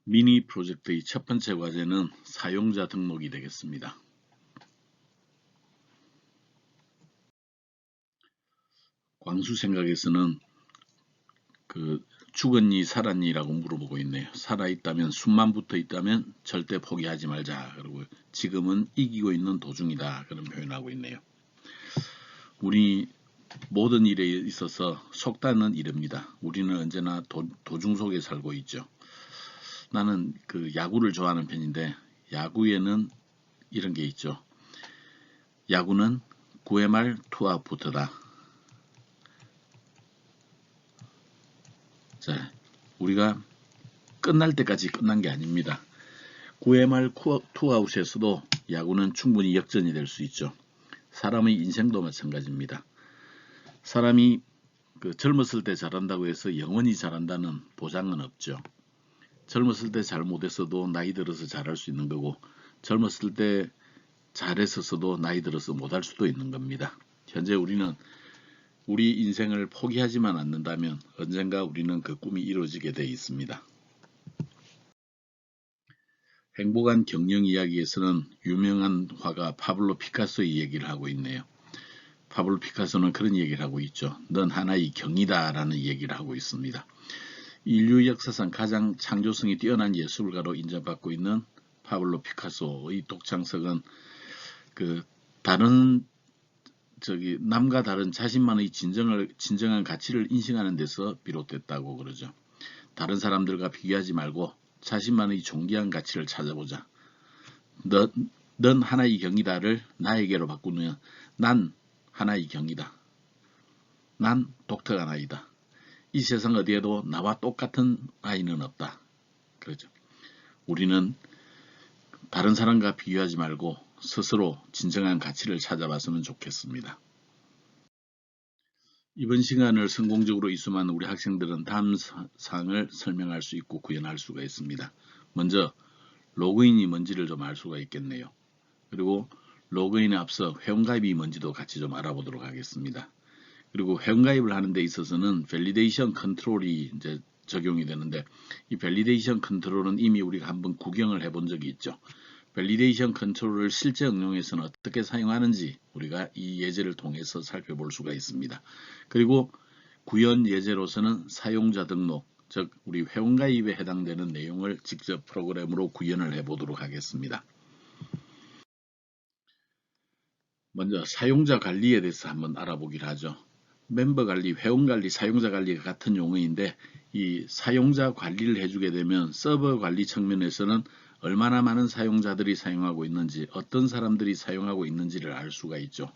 미니 프로젝트의 첫 번째 과제는 사용자 등록이 되겠습니다. 광수 생각에서는 죽었니 살았니라고 물어보고 있네요. 살아있다면 숨만 붙어 있다면 절대 포기하지 말자. 그리고 지금은 이기고 있는 도중이다. 그런 표현하고 있네요. 우리 모든 일에 있어서 속단은 이릅니다. 우리는 언제나 도중 속에 살고 있죠. 나는 야구를 좋아하는 편인데 야구에는 이런 게 있죠. 야구는 9회 말 투아웃부터다. 자, 우리가 끝날 때까지 끝난 게 아닙니다. 9회 말 투아웃에서도 야구는 충분히 역전이 될 수 있죠. 사람의 인생도 마찬가지입니다. 사람이 젊었을 때 잘한다고 해서 영원히 잘한다는 보장은 없죠. 젊었을 때 잘 못했어도 나이 들어서 잘할 수 있는 거고, 젊었을 때 잘했었어도 나이 들어서 못할 수도 있는 겁니다. 현재 우리는 우리 인생을 포기하지만 않는다면 언젠가 우리는 그 꿈이 이루어지게 되어 있습니다. 행복한 경영 이야기에서는 유명한 화가 파블로 피카소의 얘기를 하고 있네요. 파블로 피카소는 그런 얘기를 하고 있죠. 넌 하나의 경이다 라는 얘기를 하고 있습니다. 인류 역사상 가장 창조성이 뛰어난 예술가로 인정받고 있는 파블로 피카소의 독창성은 다른 남과 다른 자신만의 진정한 가치를 인식하는 데서 비롯됐다고 그러죠. 다른 사람들과 비교하지 말고 자신만의 존귀한 가치를 찾아보자. 넌 하나의 경이다를 나에게로 바꾸면 난 하나의 경이다. 난 독특한 아이다. 이 세상 어디에도 나와 똑같은 아이는 없다. 그러죠. 우리는 다른 사람과 비교하지 말고 스스로 진정한 가치를 찾아봤으면 좋겠습니다. 이번 시간을 성공적으로 이수만 우리 학생들은 다음 사항을 설명할 수 있고 구현할 수가 있습니다. 먼저 로그인이 뭔지를 좀 알 수가 있겠네요. 그리고 로그인에 앞서 회원가입이 뭔지도 같이 좀 알아보도록 하겠습니다. 그리고 회원가입을 하는 데 있어서는 밸리데이션 컨트롤이 이제 적용이 되는데, 이 밸리데이션 컨트롤은 이미 우리가 한번 구경을 해본 적이 있죠. 밸리데이션 컨트롤을 실제 응용에서는 어떻게 사용하는지 우리가 이 예제를 통해서 살펴볼 수가 있습니다. 그리고 구현 예제로서는 사용자 등록, 즉 우리 회원가입에 해당되는 내용을 직접 프로그램으로 구현을 해보도록 하겠습니다. 먼저 사용자 관리에 대해서 한번 알아보기로 하죠. 멤버 관리, 회원 관리, 사용자 관리가 같은 용어인데 이 사용자 관리를 해주게 되면 서버 관리 측면에서는 얼마나 많은 사용자들이 사용하고 있는지, 어떤 사람들이 사용하고 있는지를 알 수가 있죠.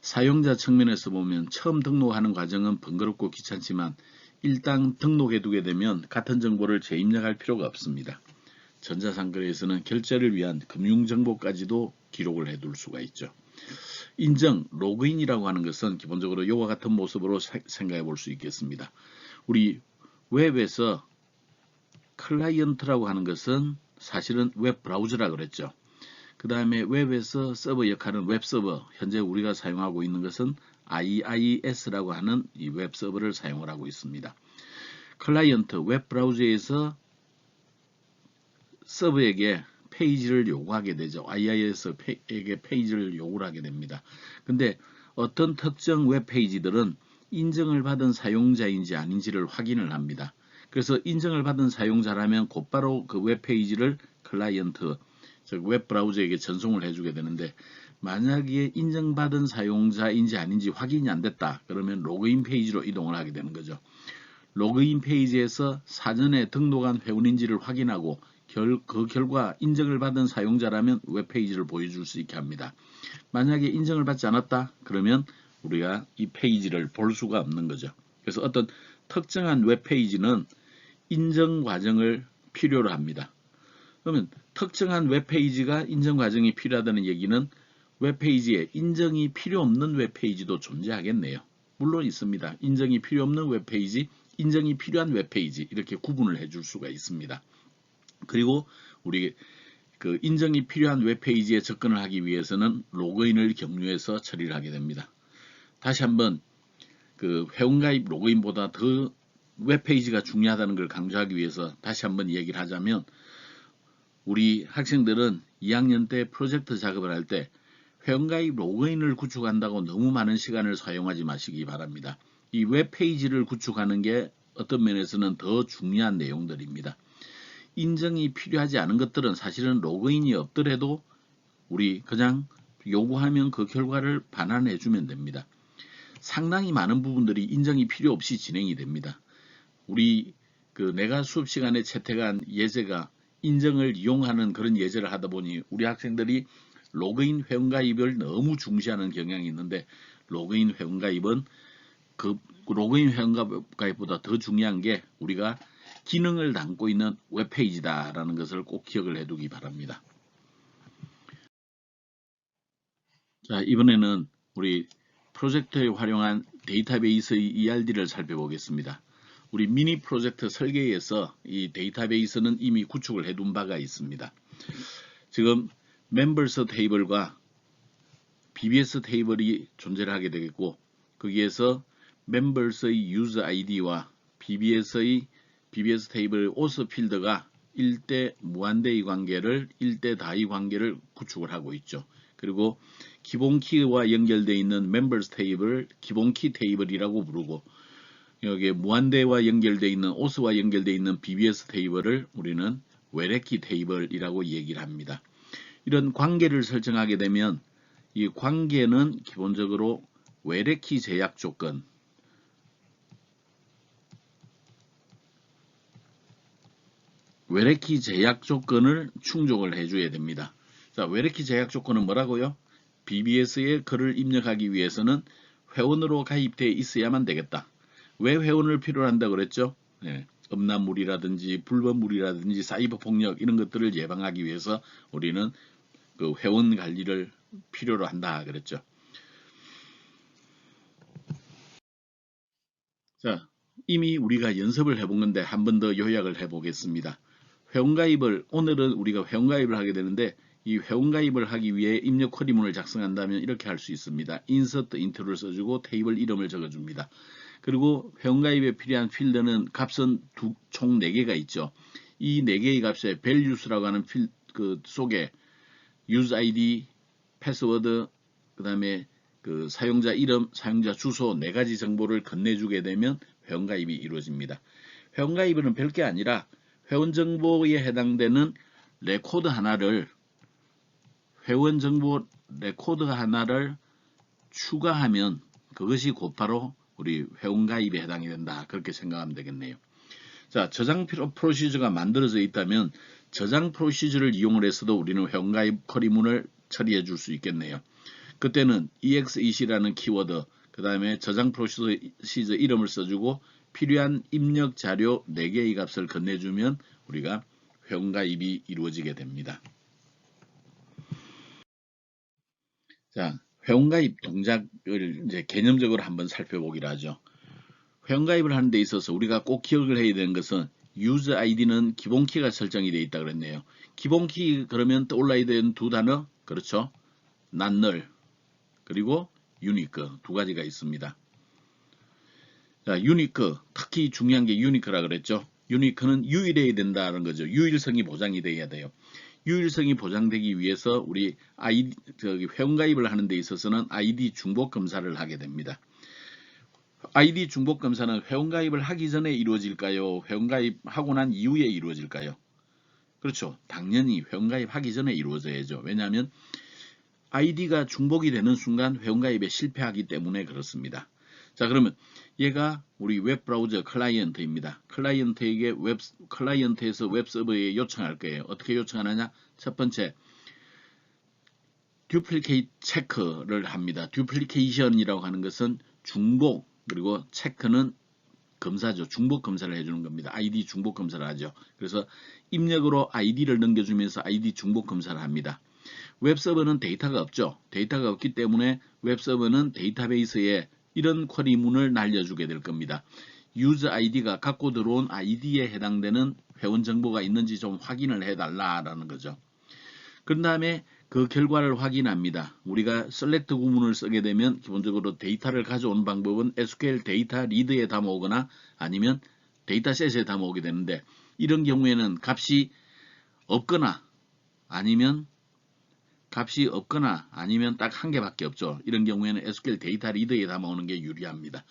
사용자 측면에서 보면 처음 등록하는 과정은 번거롭고 귀찮지만 일단 등록해 두게 되면 같은 정보를 재입력할 필요가 없습니다. 전자상거래에서는 결제를 위한 금융정보까지도 기록을 해둘 수가 있죠. 인정, 로그인이라고 하는 것은 기본적으로 이와 같은 모습으로 생각해 볼 수 있겠습니다. 우리 웹에서 클라이언트라고 하는 것은 사실은 웹 브라우저라고 그랬죠. 그 다음에 웹에서 서버 역할은 웹 서버, 현재 우리가 사용하고 있는 것은 IIS라고 하는 이 웹 서버를 사용을 하고 있습니다. 클라이언트, 웹 브라우저에서 서버에게 페이지를 요구하게 되죠. IIS에게 페이지를 요구를 하게 됩니다. 근데 어떤 특정 웹페이지들은 인정을 받은 사용자인지 아닌지를 확인을 합니다. 그래서 인정을 받은 사용자라면 곧바로 그 웹페이지를 클라이언트, 즉 웹브라우저에게 전송을 해주게 되는데, 만약에 인정받은 사용자인지 아닌지 확인이 안 됐다 그러면 로그인 페이지로 이동을 하게 되는 거죠. 로그인 페이지에서 사전에 등록한 회원인지를 확인하고 그 결과 인정을 받은 사용자라면 웹페이지를 보여줄 수 있게 합니다. 만약에 인정을 받지 않았다 그러면 우리가 이 페이지를 볼 수가 없는 거죠. 그래서 어떤 특정한 웹페이지는 인정 과정을 필요로 합니다. 그러면 특정한 웹페이지가 인정 과정이 필요하다는 얘기는 웹페이지에 인정이 필요 없는 웹페이지도 존재하겠네요. 물론 있습니다. 인정이 필요 없는 웹페이지, 인정이 필요한 웹페이지, 이렇게 구분을 해줄 수가 있습니다. 그리고 우리 인정이 필요한 웹페이지에 접근을 하기 위해서는 로그인을 경유해서 처리를 하게 됩니다. 다시 한번 회원가입 로그인보다 더 웹페이지가 중요하다는 걸 강조하기 위해서 다시 한번 얘기를 하자면, 우리 학생들은 2학년 때 프로젝트 작업을 할 때 회원가입 로그인을 구축한다고 너무 많은 시간을 사용하지 마시기 바랍니다. 이 웹페이지를 구축하는 게 어떤 면에서는 더 중요한 내용들입니다. 인증이 필요하지 않은 것들은 사실은 로그인이 없더라도 우리 그냥 요구하면 그 결과를 반환해 주면 됩니다. 상당히 많은 부분들이 인증이 필요 없이 진행이 됩니다. 우리 내가 수업 시간에 채택한 예제가 인증을 이용하는 그런 예제를 하다 보니 우리 학생들이 로그인 회원가입을 너무 중시하는 경향이 있는데, 로그인 회원가입은 로그인 회원가입보다 더 중요한 게 우리가 기능을 담고 있는 웹페이지다라는 것을 꼭 기억을 해두기 바랍니다. 자, 이번에는 우리 프로젝트에 활용한 데이터베이스의 ERD를 살펴보겠습니다. 우리 미니 프로젝트 설계에서 이 데이터베이스는 이미 구축을 해둔 바가 있습니다. 지금 멤버스 테이블과 BBS 테이블이 존재를 하게 되겠고, 거기에서 멤버스의 유저 아이디와 BBS 테이블의 오스 필드가 1대 무한대의 관계를 1대 다의 관계를 구축을 하고 있죠. 그리고 기본 키와 연결되어 있는 멤버스 테이블을 기본 키 테이블이라고 부르고, 여기에 무한대와 연결되어 있는 오스와 연결되어 있는 BBS 테이블을 우리는 외래키 테이블이라고 얘기를 합니다. 이런 관계를 설정하게 되면 이 관계는 기본적으로 외래키 제약 조건, 외래키 제약 조건을 충족을 해줘야 됩니다. 자, 외래키 제약 조건은 뭐라고요? BBS에 글을 입력하기 위해서는 회원으로 가입되어 있어야만 되겠다. 왜 회원을 필요로 한다 그랬죠? 음란물이라든지 불법물이라든지 사이버 폭력 이런 것들을 예방하기 위해서 우리는 그 회원 관리를 필요로 한다 그랬죠. 자, 이미 우리가 연습을 해본 건데 한 번 더 요약을 해보겠습니다. 회원가입을, 오늘은 우리가 회원가입을 하게 되는데, 이 회원가입을 하기 위해 입력 쿼리문을 작성한다면 이렇게 할 수 있습니다. insert into를 써주고 테이블 이름을 적어줍니다. 그리고 회원가입에 필요한 필드는 값은 총 4개가 있죠. 이 4개의 값에 values라고 하는 속에 use ID, 패스워드, 그 다음에 사용자 이름, 사용자 주소 4가지 정보를 건네주게 되면 회원가입이 이루어집니다. 회원가입은 별게 아니라 회원 정보에 해당되는 레코드 하나를, 회원 정보 레코드 하나를 추가하면 그것이 곧바로 우리 회원가입에 해당이 된다. 그렇게 생각하면 되겠네요. 자, 저장 프로시저가 만들어져 있다면 저장 프로시저를 이용을 해서도 우리는 회원가입 쿼리문을 처리해 줄 수 있겠네요. 그때는 exec라는 키워드, 그 다음에 저장 프로시저 이름을 써주고 필요한 입력 자료 4개의 값을 건네주면 우리가 회원가입이 이루어지게 됩니다. 자, 회원가입 동작을 이제 개념적으로 한번 살펴보기로 하죠. 회원가입을 하는 데 있어서 우리가 꼭 기억을 해야 되는 것은 유저 아이디는 기본키가 설정이 되어 있다 그랬네요. 기본키 그러면 떠올라야 되는 두 단어, 그렇죠? 난널 그리고 유니크 두 가지가 있습니다. 자, 유니크, 특히 중요한 게 유니크라 그랬죠. 유니크는 유일해야 된다는 거죠. 유일성이 보장이 돼야 돼요. 유일성이 보장되기 위해서 우리 회원가입을 하는 데 있어서는 아이디 중복 검사를 하게 됩니다. 아이디 중복 검사는 회원가입을 하기 전에 이루어질까요? 회원가입하고 난 이후에 이루어질까요? 그렇죠. 당연히 회원가입하기 전에 이루어져야죠. 왜냐하면 아이디가 중복이 되는 순간 회원가입에 실패하기 때문에 그렇습니다. 자, 그러면 얘가 우리 웹브라우저 클라이언트입니다. 클라이언트에서 웹서버에 요청할 거예요. 어떻게 요청하느냐? 첫 번째, 듀플리케이트 체크를 합니다. 듀플리케이션이라고 하는 것은 중복, 그리고 체크는 검사죠. 중복 검사를 해주는 겁니다. 아이디 중복 검사를 하죠. 그래서 입력으로 아이디를 넘겨주면서 아이디 중복 검사를 합니다. 웹서버는 데이터가 없죠. 데이터가 없기 때문에 웹서버는 데이터베이스에 이런 쿼리문을 날려주게 될 겁니다. 유저 아이디가 갖고 들어온 아이디에 해당되는 회원 정보가 있는지 좀 확인을 해달라라는 거죠. 그런 다음에 그 결과를 확인합니다. 우리가 select 구문을 쓰게 되면 기본적으로 데이터를 가져온 방법은 SQL 데이터 리드에 담아오거나 아니면 데이터셋에 담아오게 되는데 이런 경우에는 값이 없거나 아니면 딱 한 개밖에 없죠. 이런 경우에는 SQL 데이터 리더에 담아오는 게 유리합니다.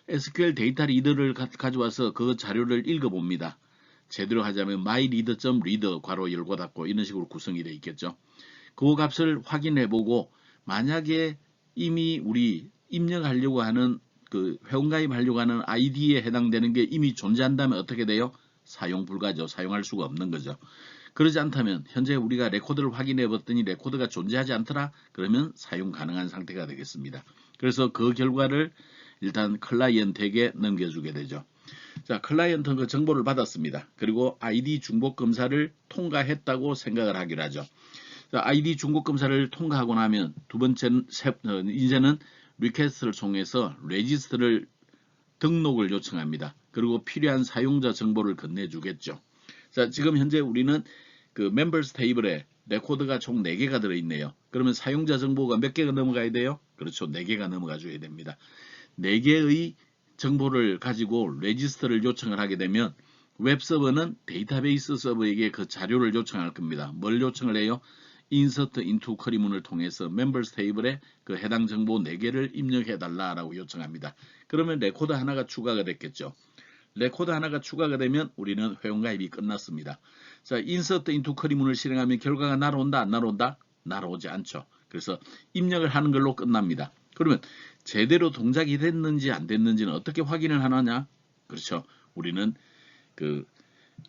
SQL 데이터 리더를 가져와서 그 자료를 읽어봅니다. 제대로 하자면 myreader.reader 괄호 열고 닫고 이런 식으로 구성이 되어 있겠죠. 그 값을 확인해보고 만약에 이미 우리 입력하려고 하는 그 회원가입하려고 하는 아이디에 해당되는 게 이미 존재한다면 어떻게 돼요? 사용 불가죠. 사용할 수가 없는 거죠. 그러지 않다면 현재 우리가 레코드를 확인해 봤더니 레코드가 존재하지 않더라? 그러면 사용 가능한 상태가 되겠습니다. 그래서 그 결과를 일단 클라이언트에게 넘겨주게 되죠. 자, 클라이언트는 그 정보를 받았습니다. 그리고 아이디 중복 검사를 통과했다고 생각을 하기로 하죠. 자, 아이디 중복 검사를 통과하고 나면 두 번째 이제는 리퀘스트를 통해서 레지스트를 등록을 요청합니다. 그리고 필요한 사용자 정보를 건네주겠죠. 자, 지금 현재 우리는 그 멤버스 테이블에 레코드가 총 4개가 들어있네요. 그러면 사용자 정보가 몇 개가 넘어가야 돼요? 그렇죠. 4개가 넘어가 줘야 됩니다. 4개의 정보를 가지고 레지스터를 요청을 하게 되면 웹서버는 데이터베이스 서버에게 그 자료를 요청할 겁니다. 뭘 요청을 해요? insert into 쿼리문을 통해서 멤버스 테이블에 그 해당 정보 4개를 입력해 달라라고 요청합니다. 그러면 레코드 하나가 추가가 됐겠죠. 레코드 하나가 추가가 되면 우리는 회원가입이 끝났습니다. 자, insert into 쿼리문을 실행하면 결과가 날아온다, 안 날아온다? 날아오지 않죠. 그래서 입력을 하는 걸로 끝납니다. 그러면 제대로 동작이 됐는지 안 됐는지는 어떻게 확인을 하느냐? 그렇죠. 우리는 그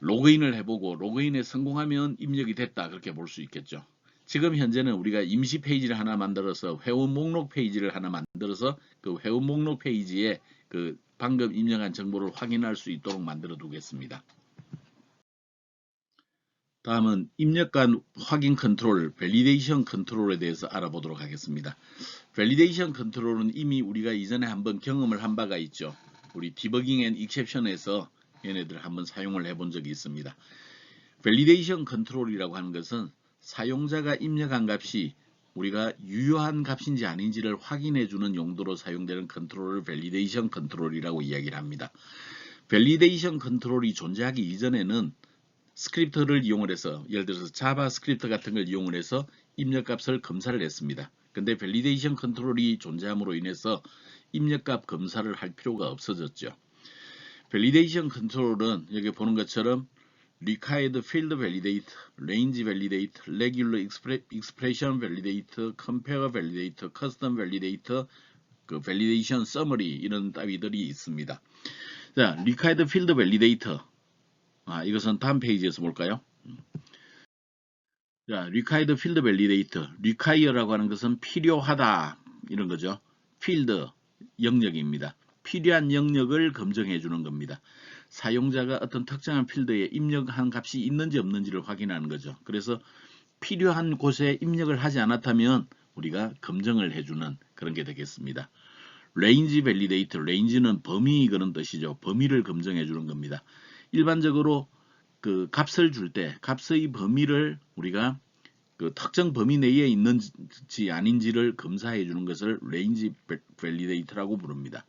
로그인을 해보고 로그인에 성공하면 입력이 됐다 그렇게 볼 수 있겠죠. 지금 현재는 우리가 임시 페이지를 하나 만들어서 회원 목록 페이지를 하나 만들어서 그 회원 목록 페이지에 그 방금 입력한 정보를 확인할 수 있도록 만들어 두겠습니다. 다음은 입력간 확인 컨트롤, 밸리데이션 컨트롤에 대해서 알아보도록 하겠습니다. 밸리데이션 컨트롤은 이미 우리가 이전에 한번 경험을 한 바가 있죠. 우리 디버깅 앤 익셉션에서 얘네들 한번 사용을 해본 적이 있습니다. 밸리데이션 컨트롤이라고 하는 것은 사용자가 입력한 값이 우리가 유효한 값인지 아닌지를 확인해 주는 용도로 사용되는 컨트롤을 밸리데이션 컨트롤이라고 이야기를 합니다. 밸리데이션 컨트롤이 존재하기 이전에는 스크립트를 이용을 해서 예를 들어서 자바스크립트 같은 걸 이용을 해서 입력값을 검사를 했습니다. 근데 밸리데이션 컨트롤이 존재함으로 인해서 입력값 검사를 할 필요가 없어졌죠. 밸리데이션 컨트롤은 여기 보는 것처럼 required field validate, range validate, regular expression validate, compare validate, custom validate, 그 validation summary 이런 따위들이 있습니다. 자, required field validator. 이것은 다음 페이지에서 볼까요? 자, required field validator. require라고 하는 것은 필요하다 이런 거죠. field 영역입니다. 필요한 영역을 검증해 주는 겁니다. 사용자가 어떤 특정한 필드에 입력한 값이 있는지 없는지를 확인하는 거죠. 그래서 필요한 곳에 입력을 하지 않았다면 우리가 검증을 해주는 그런 게 되겠습니다. range validate, range는 범위 그런 뜻이죠. 범위를 검증해 주는 겁니다. 일반적으로 그 값을 줄 때 값의 범위를 우리가 그 특정 범위 내에 있는지 아닌지를 검사해 주는 것을 range validate라고 부릅니다.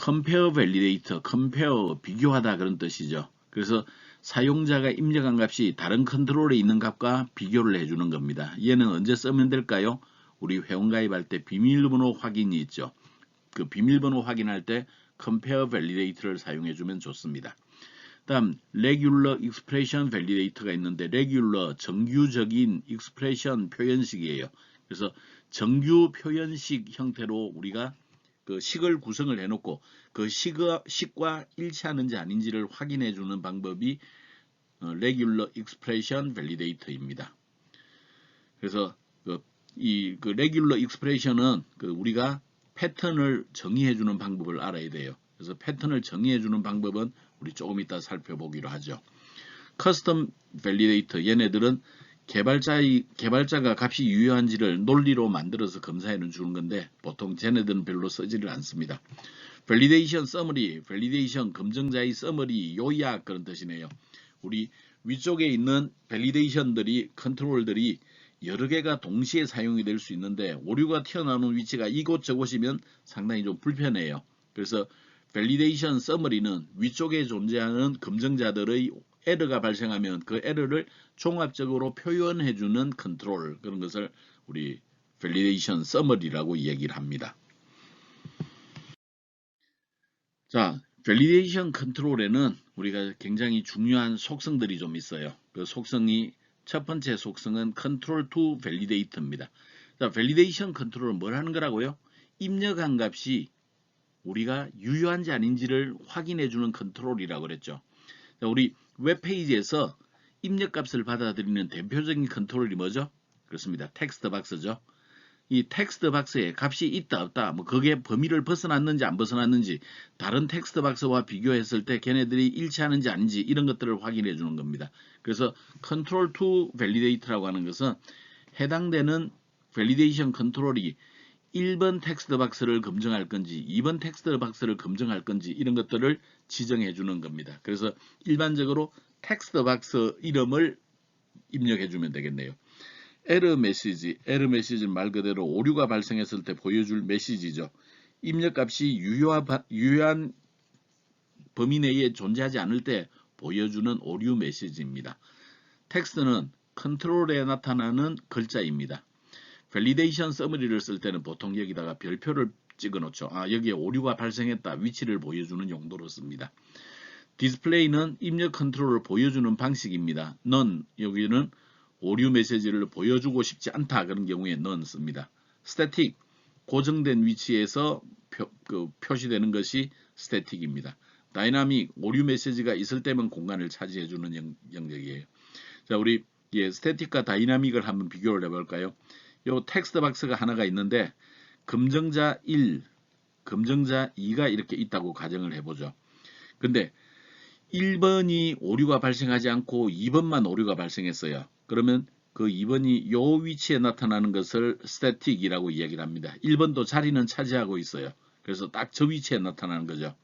compare validator, compare 비교하다 그런 뜻이죠. 그래서 사용자가 입력한 값이 다른 컨트롤에 있는 값과 비교를 해주는 겁니다. 얘는 언제 쓰면 될까요? 우리 회원가입할 때 비밀번호 확인이 있죠. 그 비밀번호 확인할 때 compare validator를 사용해주면 좋습니다. 다음 regular expression validator가 있는데 regular 정규적인 expression 표현식이에요. 그래서 정규 표현식 형태로 우리가 그 식을 구성을 해놓고 그 식과 일치하는지 아닌지를 확인해 주는 방법이 regular expression validator입니다. 그래서 이 regular expression은 우리가 패턴을 정의해 주는 방법을 알아야 돼요. 그래서 패턴을 정의해 주는 방법은 우리 조금 이따 살펴보기로 하죠. custom validator 얘네들은 개발자가 값이 유효한지를 논리로 만들어서 검사해 주는 건데 보통 쟤네들은 별로 쓰지를 않습니다. validation summary, validation 검증자의 summary, 요약 그런 뜻이네요. 우리 위쪽에 있는 validation들이 컨트롤들이 여러 개가 동시에 사용이 될 수 있는데 오류가 튀어나오는 위치가 이곳 저곳이면 상당히 좀 불편해요. 그래서 밸리데이션 서머리는 위쪽에 존재하는 검증자들의 에러가 발생하면 그 에러를 종합적으로 표현해주는 컨트롤, 그런 것을 우리 밸리데이션 서머리라고 얘기를 합니다. 자, 밸리데이션 컨트롤에는 우리가 굉장히 중요한 속성들이 좀 있어요. 그 속성이 첫 번째 속성은 컨트롤 투 밸리데이터입니다. 자, 밸리데이션 컨트롤은 뭘 하는 거라고요? 입력한 값이 우리가 유효한지 아닌지를 확인해 주는 컨트롤이라고 그랬죠. 자, 우리 웹페이지에서 입력값을 받아들이는 대표적인 컨트롤이 뭐죠? 그렇습니다. 텍스트 박스죠. 이 텍스트 박스에 값이 있다 없다, 뭐 그게 범위를 벗어났는지 안 벗어났는지, 다른 텍스트 박스와 비교했을 때 걔네들이 일치하는지 아닌지, 이런 것들을 확인해 주는 겁니다. 그래서 컨트롤 투 밸리데이터라고 하는 것은 해당되는 밸리데이션 컨트롤이 1번 텍스트 박스를 검증할 건지 2번 텍스트 박스를 검증할 건지, 이런 것들을 지정해 주는 겁니다. 그래서 일반적으로 텍스트 박스 이름을 입력해 주면 되겠네요. 에러 메시지는 말 그대로 오류가 발생했을 때 보여줄 메시지죠. 입력값이 유효한 범위 내에 존재하지 않을 때 보여주는 오류 메시지입니다. 텍스트는 컨트롤에 나타나는 글자입니다. 밸리데이션 서머리를 쓸 때는 보통 여기다가 별표를 찍어 놓죠. 여기에 오류가 발생했다, 위치를 보여주는 용도로 씁니다. 디스플레이는 입력 컨트롤을 보여주는 방식입니다. none, 여기는 오류 메시지를 보여주고 싶지 않다, 그런 경우에 none 씁니다. static, 고정된 위치에서 표시되는 것이 static입니다. dynamic, 오류 메시지가 있을 때만 공간을 차지해주는 영역이에요. 자, 우리 static과 dynamic을 한번 비교를 해볼까요? 요 텍스트 박스가 하나가 있는데 검증자 1, 검증자 2가 이렇게 있다고 가정을 해보죠. 근데 1번이 오류가 발생하지 않고 2번만 오류가 발생했어요. 그러면 그 2번이 요 위치에 나타나는 것을 static이라고 이야기를 합니다. 1번도 자리는 차지하고 있어요. 그래서 딱 저 위치에 나타나는 거죠.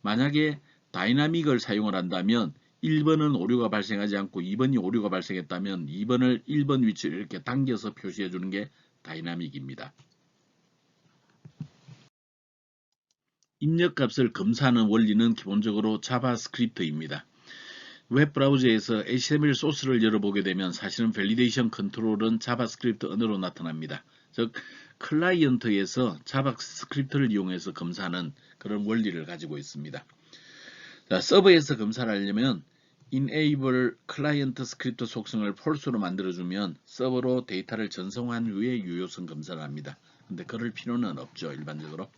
만약에 다이나믹을 사용을 한다면 1번은 오류가 발생하지 않고 2번이 오류가 발생했다면 2번을 1번 위치를 이렇게 당겨서 표시해 주는 게 다이나믹입니다. 입력값을 검사하는 원리는 기본적으로 자바스크립트입니다. 웹브라우저에서 HTML 소스를 열어보게 되면 사실은 밸리데이션 컨트롤은 자바스크립트 언어로 나타납니다. 즉 클라이언트에서 자바스크립트를 이용해서 검사하는 그런 원리를 가지고 있습니다. 자, 서버에서 검사를 하려면 enable client 스크립트 속성을 false로 만들어주면 서버로 데이터를 전송한 후에 유효성 검사를 합니다. 근데 그럴 필요는 없죠. 일반적으로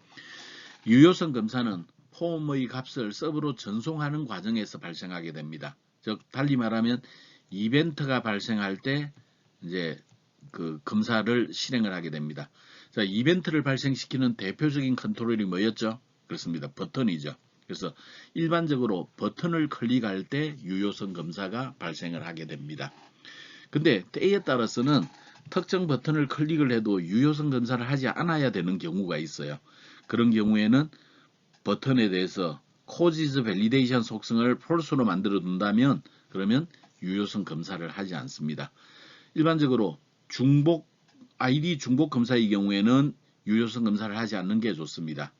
유효성 검사는 폼의 값을 서버로 전송하는 과정에서 발생하게 됩니다. 즉 달리 말하면 이벤트가 발생할 때 이제 그 검사를 실행을 하게 됩니다. 자, 이벤트를 발생시키는 대표적인 컨트롤이 뭐였죠? 그렇습니다. 버튼이죠. 그래서 일반적으로 버튼을 클릭할 때 유효성 검사가 발생을 하게 됩니다. 근데 때에 따라서는 특정 버튼을 클릭을 해도 유효성 검사를 하지 않아야 되는 경우가 있어요. 그런 경우에는 버튼에 대해서 causes validation 속성을 false로 만들어 둔다면 그러면 유효성 검사를 하지 않습니다. 일반적으로 ID 중복 검사의 경우에는 유효성 검사를 하지 않는 게 좋습니다.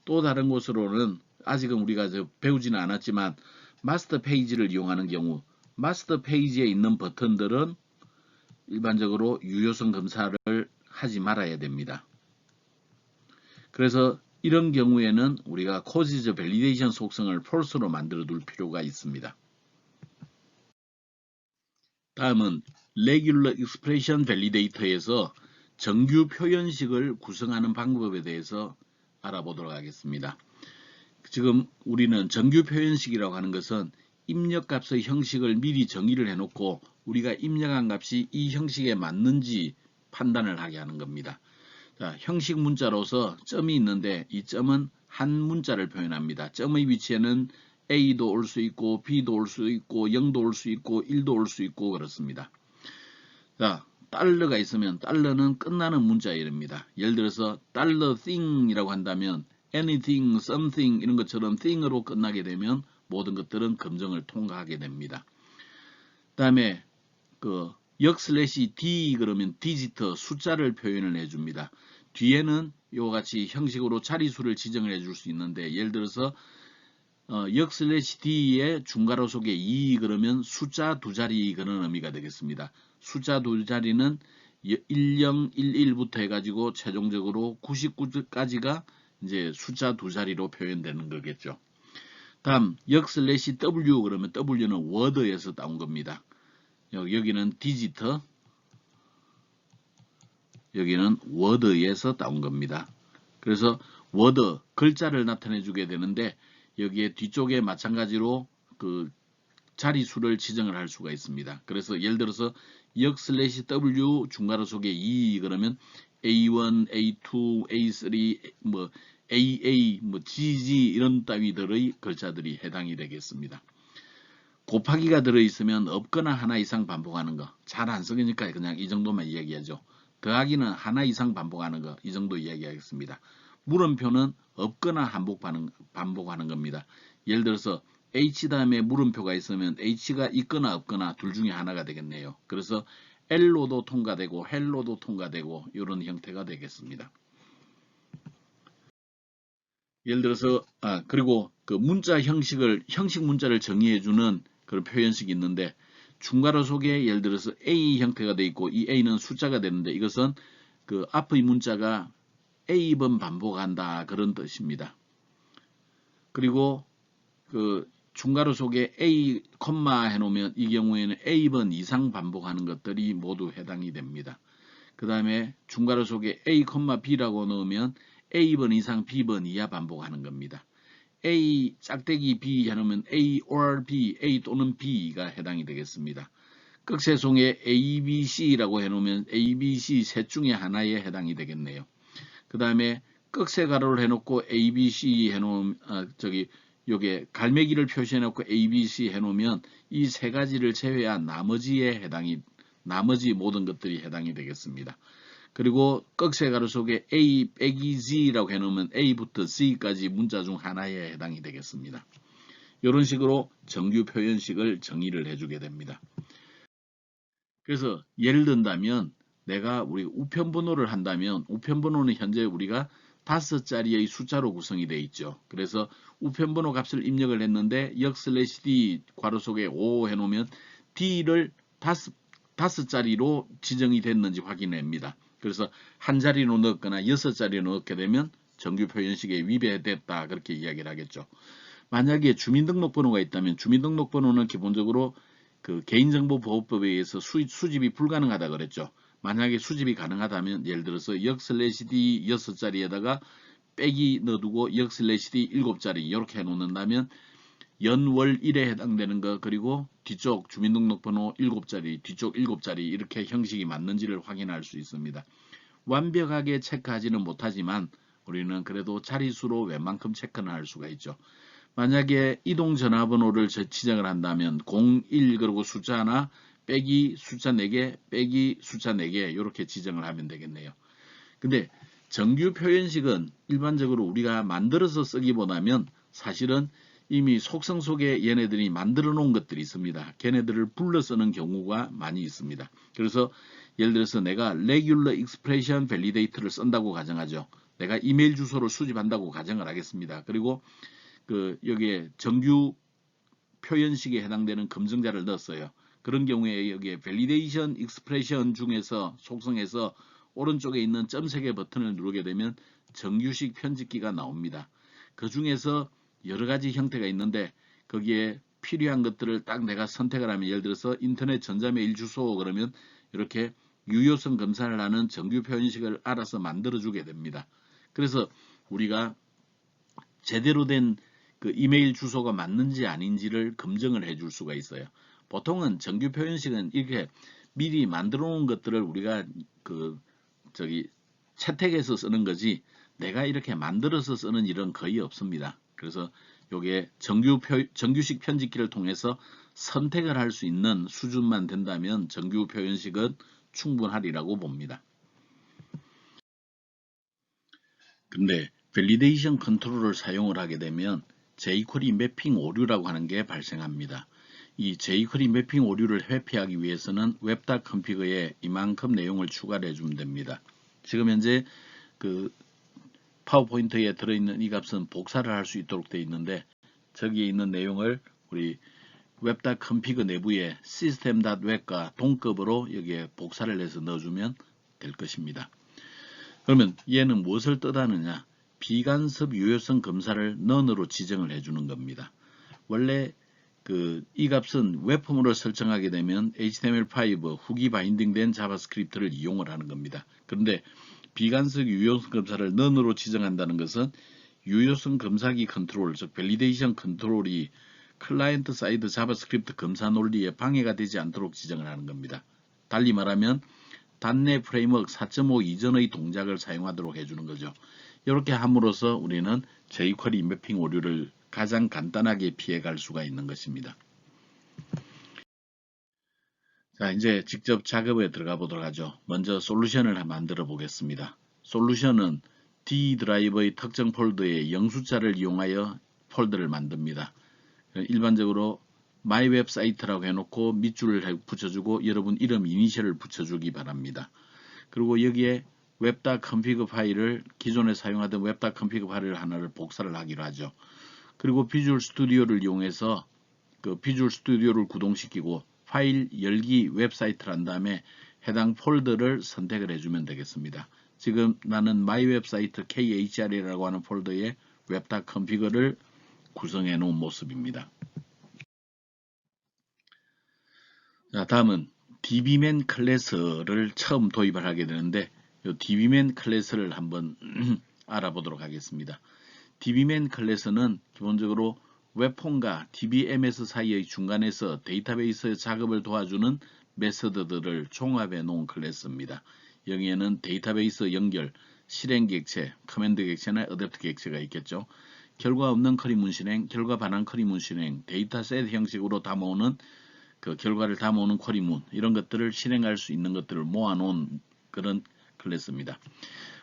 또 다른 곳으로는 아직은 우리가 배우지는 않았지만 마스터 페이지를 이용하는 경우 마스터 페이지에 있는 버튼들은 일반적으로 유효성 검사를 하지 말아야 됩니다. 그래서 이런 경우에는 우리가 causes validation 속성을 false로 만들어 둘 필요가 있습니다. 다음은 regular expression validator에서 정규 표현식을 구성하는 방법에 대해서 알아보도록 하겠습니다. 지금 우리는 정규 표현식이라고 하는 것은 입력값의 형식을 미리 정의를 해놓고 우리가 입력한 값이 이 형식에 맞는지 판단을 하게 하는 겁니다. 자, 형식 문자로서 점이 있는데 이 점은 한 문자를 표현합니다. 점의 위치에는 A도 올 수 있고 B도 올 수 있고 0도 올 수 있고 1도 올 수 있고 그렇습니다. 자, 달러가 있으면 달러는 끝나는 문자 이름입니다. 예를 들어서 달러 thing이라고 한다면 anything, something 이런 것처럼 thing으로 끝나게 되면 모든 것들은 검증을 통과하게 됩니다. 그 다음에 역 슬래시 D 그러면 디지터 숫자를 표현을 해줍니다. 뒤에는 이와 같이 형식으로 자리수를 지정을 해줄 수 있는데0 들어서 역/D의 중괄호 속에 2 그러면 숫자 두 자리 그런 의미가 되겠습니다. 숫자 두 자리는 1011부터 해가지고 최종적으로 99까지가 이제 숫자 두 자리로 표현되는 거겠죠. 다음 역/W 그러면 W는 워드에서 나온 겁니다. 여기는 디지터, 여기는 워드에서 나온 겁니다. 그래서 워드 글자를 나타내 주게 되는데 여기에 뒤쪽에 마찬가지로 그 자리수를 지정을 할 수가 있습니다. 그래서 예를 들어서 역/W 중괄호 속에 2 그러면 A1, A2, A3, 뭐 AA, 뭐 GG 이런 따위들의 글자들이 해당이 되겠습니다. 곱하기가 들어있으면 없거나 하나 이상 반복하는 거. 잘 안 쓰니까 그냥 이 정도만 이야기하죠. 더하기는 하나 이상 반복하는 거. 이 정도 이야기하겠습니다. 물음표는 없거나 반복하는 겁니다. 예를 들어서 H 다음에 물음표가 있으면 H가 있거나 없거나 둘 중에 하나가 되겠네요. 그래서 L로도 통과되고 헬로도 통과되고 이런 형태가 되겠습니다. 예를 들어서 그리고 그 문자 형식 문자를 정의해주는 그런 표현식이 있는데 중괄호 속에 예를 들어서 A 형태가 되어 있고 이 A는 숫자가 되는데 이것은 그 앞의 문자가 A번 반복한다 그런 뜻입니다. 그리고 그 중괄호 속에 A, 해놓으면 이 경우에는 A번 이상 반복하는 것들이 모두 해당이 됩니다. 그 다음에 중괄호 속에 A, B라고 넣으면 A번 이상 B번 이하 반복하는 겁니다. A 짝대기 B 해놓으면 A or B, A 또는 B가 해당이 되겠습니다. 끝세송에 A, B, C라고 해놓으면 A, B, C 셋 중에 하나에 해당이 되겠네요. 그 다음에 끝세 가로를 해놓고 A, B, C 해놓으면 요게 갈매기를 표시해놓고 A, B, C 해놓으면 이 세 가지를 제외한 나머지 모든 것들이 해당이 되겠습니다. 그리고 꺽쇠 가로 속에 A 빼기 Z라고 해놓으면 A부터 Z까지 문자 중 하나에 해당이 되겠습니다. 이런 식으로 정규 표현식을 정의를 해주게 됩니다. 그래서 예를 든다면 내가 우리 우편번호를 한다면 우편번호는 현재 우리가 5자리의 숫자로 구성이 되어 있죠. 그래서 우편번호 값을 입력을 했는데 역/D 괄호 속에 5 해놓으면 D를 5자리로 지정이 됐는지 확인합니다. 그래서 한 자리로 넣거나 6자리로 넣게 되면 정규 표현식에 위배됐다 그렇게 이야기를 하겠죠. 만약에 주민등록번호가 있다면 주민등록번호는 기본적으로 그 개인정보보호법에 의해서 수집이 불가능하다 그랬죠. 만약에 수집이 가능하다면 예를 들어서 역/D 6자리에다가 빼기 넣어두고 역/D 7자리 이렇게 해놓는다면 연월 1에 해당되는 거 그리고 뒤쪽 주민등록번호 7자리 뒤쪽 7자리 이렇게 형식이 맞는지를 확인할 수 있습니다. 완벽하게 체크하지는 못하지만 우리는 그래도 자릿수로 웬만큼 체크는 할 수가 있죠. 만약에 이동전화번호를 지정을 한다면 01 그리고 숫자 하나 빼기 숫자 4개 빼기 숫자 4개 이렇게 지정을 하면 되겠네요. 근데 정규 표현식은 일반적으로 우리가 만들어서 쓰기보다는 사실은 이미 속성 속에 얘네들이 만들어 놓은 것들이 있습니다. 걔네들을 불러 쓰는 경우가 많이 있습니다. 그래서 예를 들어서 내가 Regular Expression Validator를 쓴다고 가정하죠. 내가 이메일 주소를 수집한다고 가정을 하겠습니다. 그리고 여기에 정규 표현식에 해당되는 검증자를 넣었어요. 그런 경우에 여기에 Validation Expression 중에서 속성에서 오른쪽에 있는 점 3개 버튼을 누르게 되면 정규식 편집기가 나옵니다. 그 중에서 여러 가지 형태가 있는데 거기에 필요한 것들을 딱 내가 선택을 하면 예를 들어서 인터넷 전자메일 주소 그러면 이렇게 유효성 검사를 하는 정규 표현식을 알아서 만들어 주게 됩니다. 그래서 우리가 제대로 된 그 이메일 주소가 맞는지 아닌지를 검증을 해줄 수가 있어요. 보통은 정규 표현식은 이렇게 미리 만들어 놓은 것들을 우리가 채택해서 쓰는 거지 내가 이렇게 만들어서 쓰는 일은 거의 없습니다. 그래서 요게 정규식 편집기를 통해서 선택을 할 수 있는 수준만 된다면 정규 표현식은 충분하리라고 봅니다. 근데 밸리데이션 컨트롤을 사용을 하게 되면 jQuery 매핑 오류라고 하는 게 발생합니다. 이 jQuery 매핑 오류를 회피하기 위해서는 웹.config에 이만큼 내용을 추가를 해주면 됩니다. 지금 현재 파워포인트에 들어있는 이 값은 복사를 할 수 있도록 되어 있는데 저기에 있는 내용을 우리 web.config 내부에 system.web과 동급으로 여기에 복사를 해서 넣어주면 될 것입니다. 그러면 얘는 무엇을 뜻하느냐? 비간섭 유효성 검사를 none으로 지정을 해주는 겁니다. 원래 이 값은 웹폼으로 설정하게 되면 HTML5 후기 바인딩된 자바스크립트를 이용을 하는 겁니다. 그런데 비간섭 유효성 검사를 none으로 지정한다는 것은 유효성 검사기 컨트롤, 즉 밸리데이션 컨트롤이 클라이언트 사이드 자바스크립트 검사 논리에 방해가 되지 않도록 지정을 하는 겁니다. 달리 말하면 .NET 프레임워크 4.5 이전의 동작을 사용하도록 해주는 거죠. 이렇게 함으로써 우리는 jQuery 매핑 오류를 가장 간단하게 피해갈 수가 있는 것입니다. 자, 이제 직접 작업에 들어가 보도록 하죠. 먼저 솔루션을 만들어 보겠습니다. 솔루션은 D 드라이버의 특정 폴더에 0숫자를 이용하여 폴더를 만듭니다. 일반적으로 my 웹사이트라고 해놓고 밑줄을 붙여주고 여러분 이름 이니셜을 붙여주기 바랍니다. 그리고 여기에 web.config 파일을 기존에 사용하던 web.config 파일을 하나를 복사를 하기로 하죠. 그리고 비주얼 스튜디오를 이용해서 그 비주얼 스튜디오를 구동시키고 파일 열기 웹사이트를 한 다음에 해당 폴더를 선택을 해주면 되겠습니다. 지금 나는 my 웹사이트 KHR이라고 하는 폴더에 web.config를 구성해 놓은 모습입니다. 자, 다음은 dbman 클래스를 처음 도입을 하게 되는데 이 dbman 클래스를 한번 알아보도록 하겠습니다. dbman 클래스는 기본적으로 웹폼과 dbms 사이의 중간에서 데이터베이스 작업을 도와주는 메서드들을 종합해 놓은 클래스입니다. 여기에는 데이터베이스 연결, 실행 객체, 커맨드 객체나 어댑트 객체가 있겠죠. 결과 없는 쿼리 문실행, 결과 반환 쿼리 문실행, 데이터셋 형식으로 담아오는 그 결과를 담아오는 쿼리문 이런 것들을 실행할 수 있는 것들을 모아놓은 그런 클래스입니다.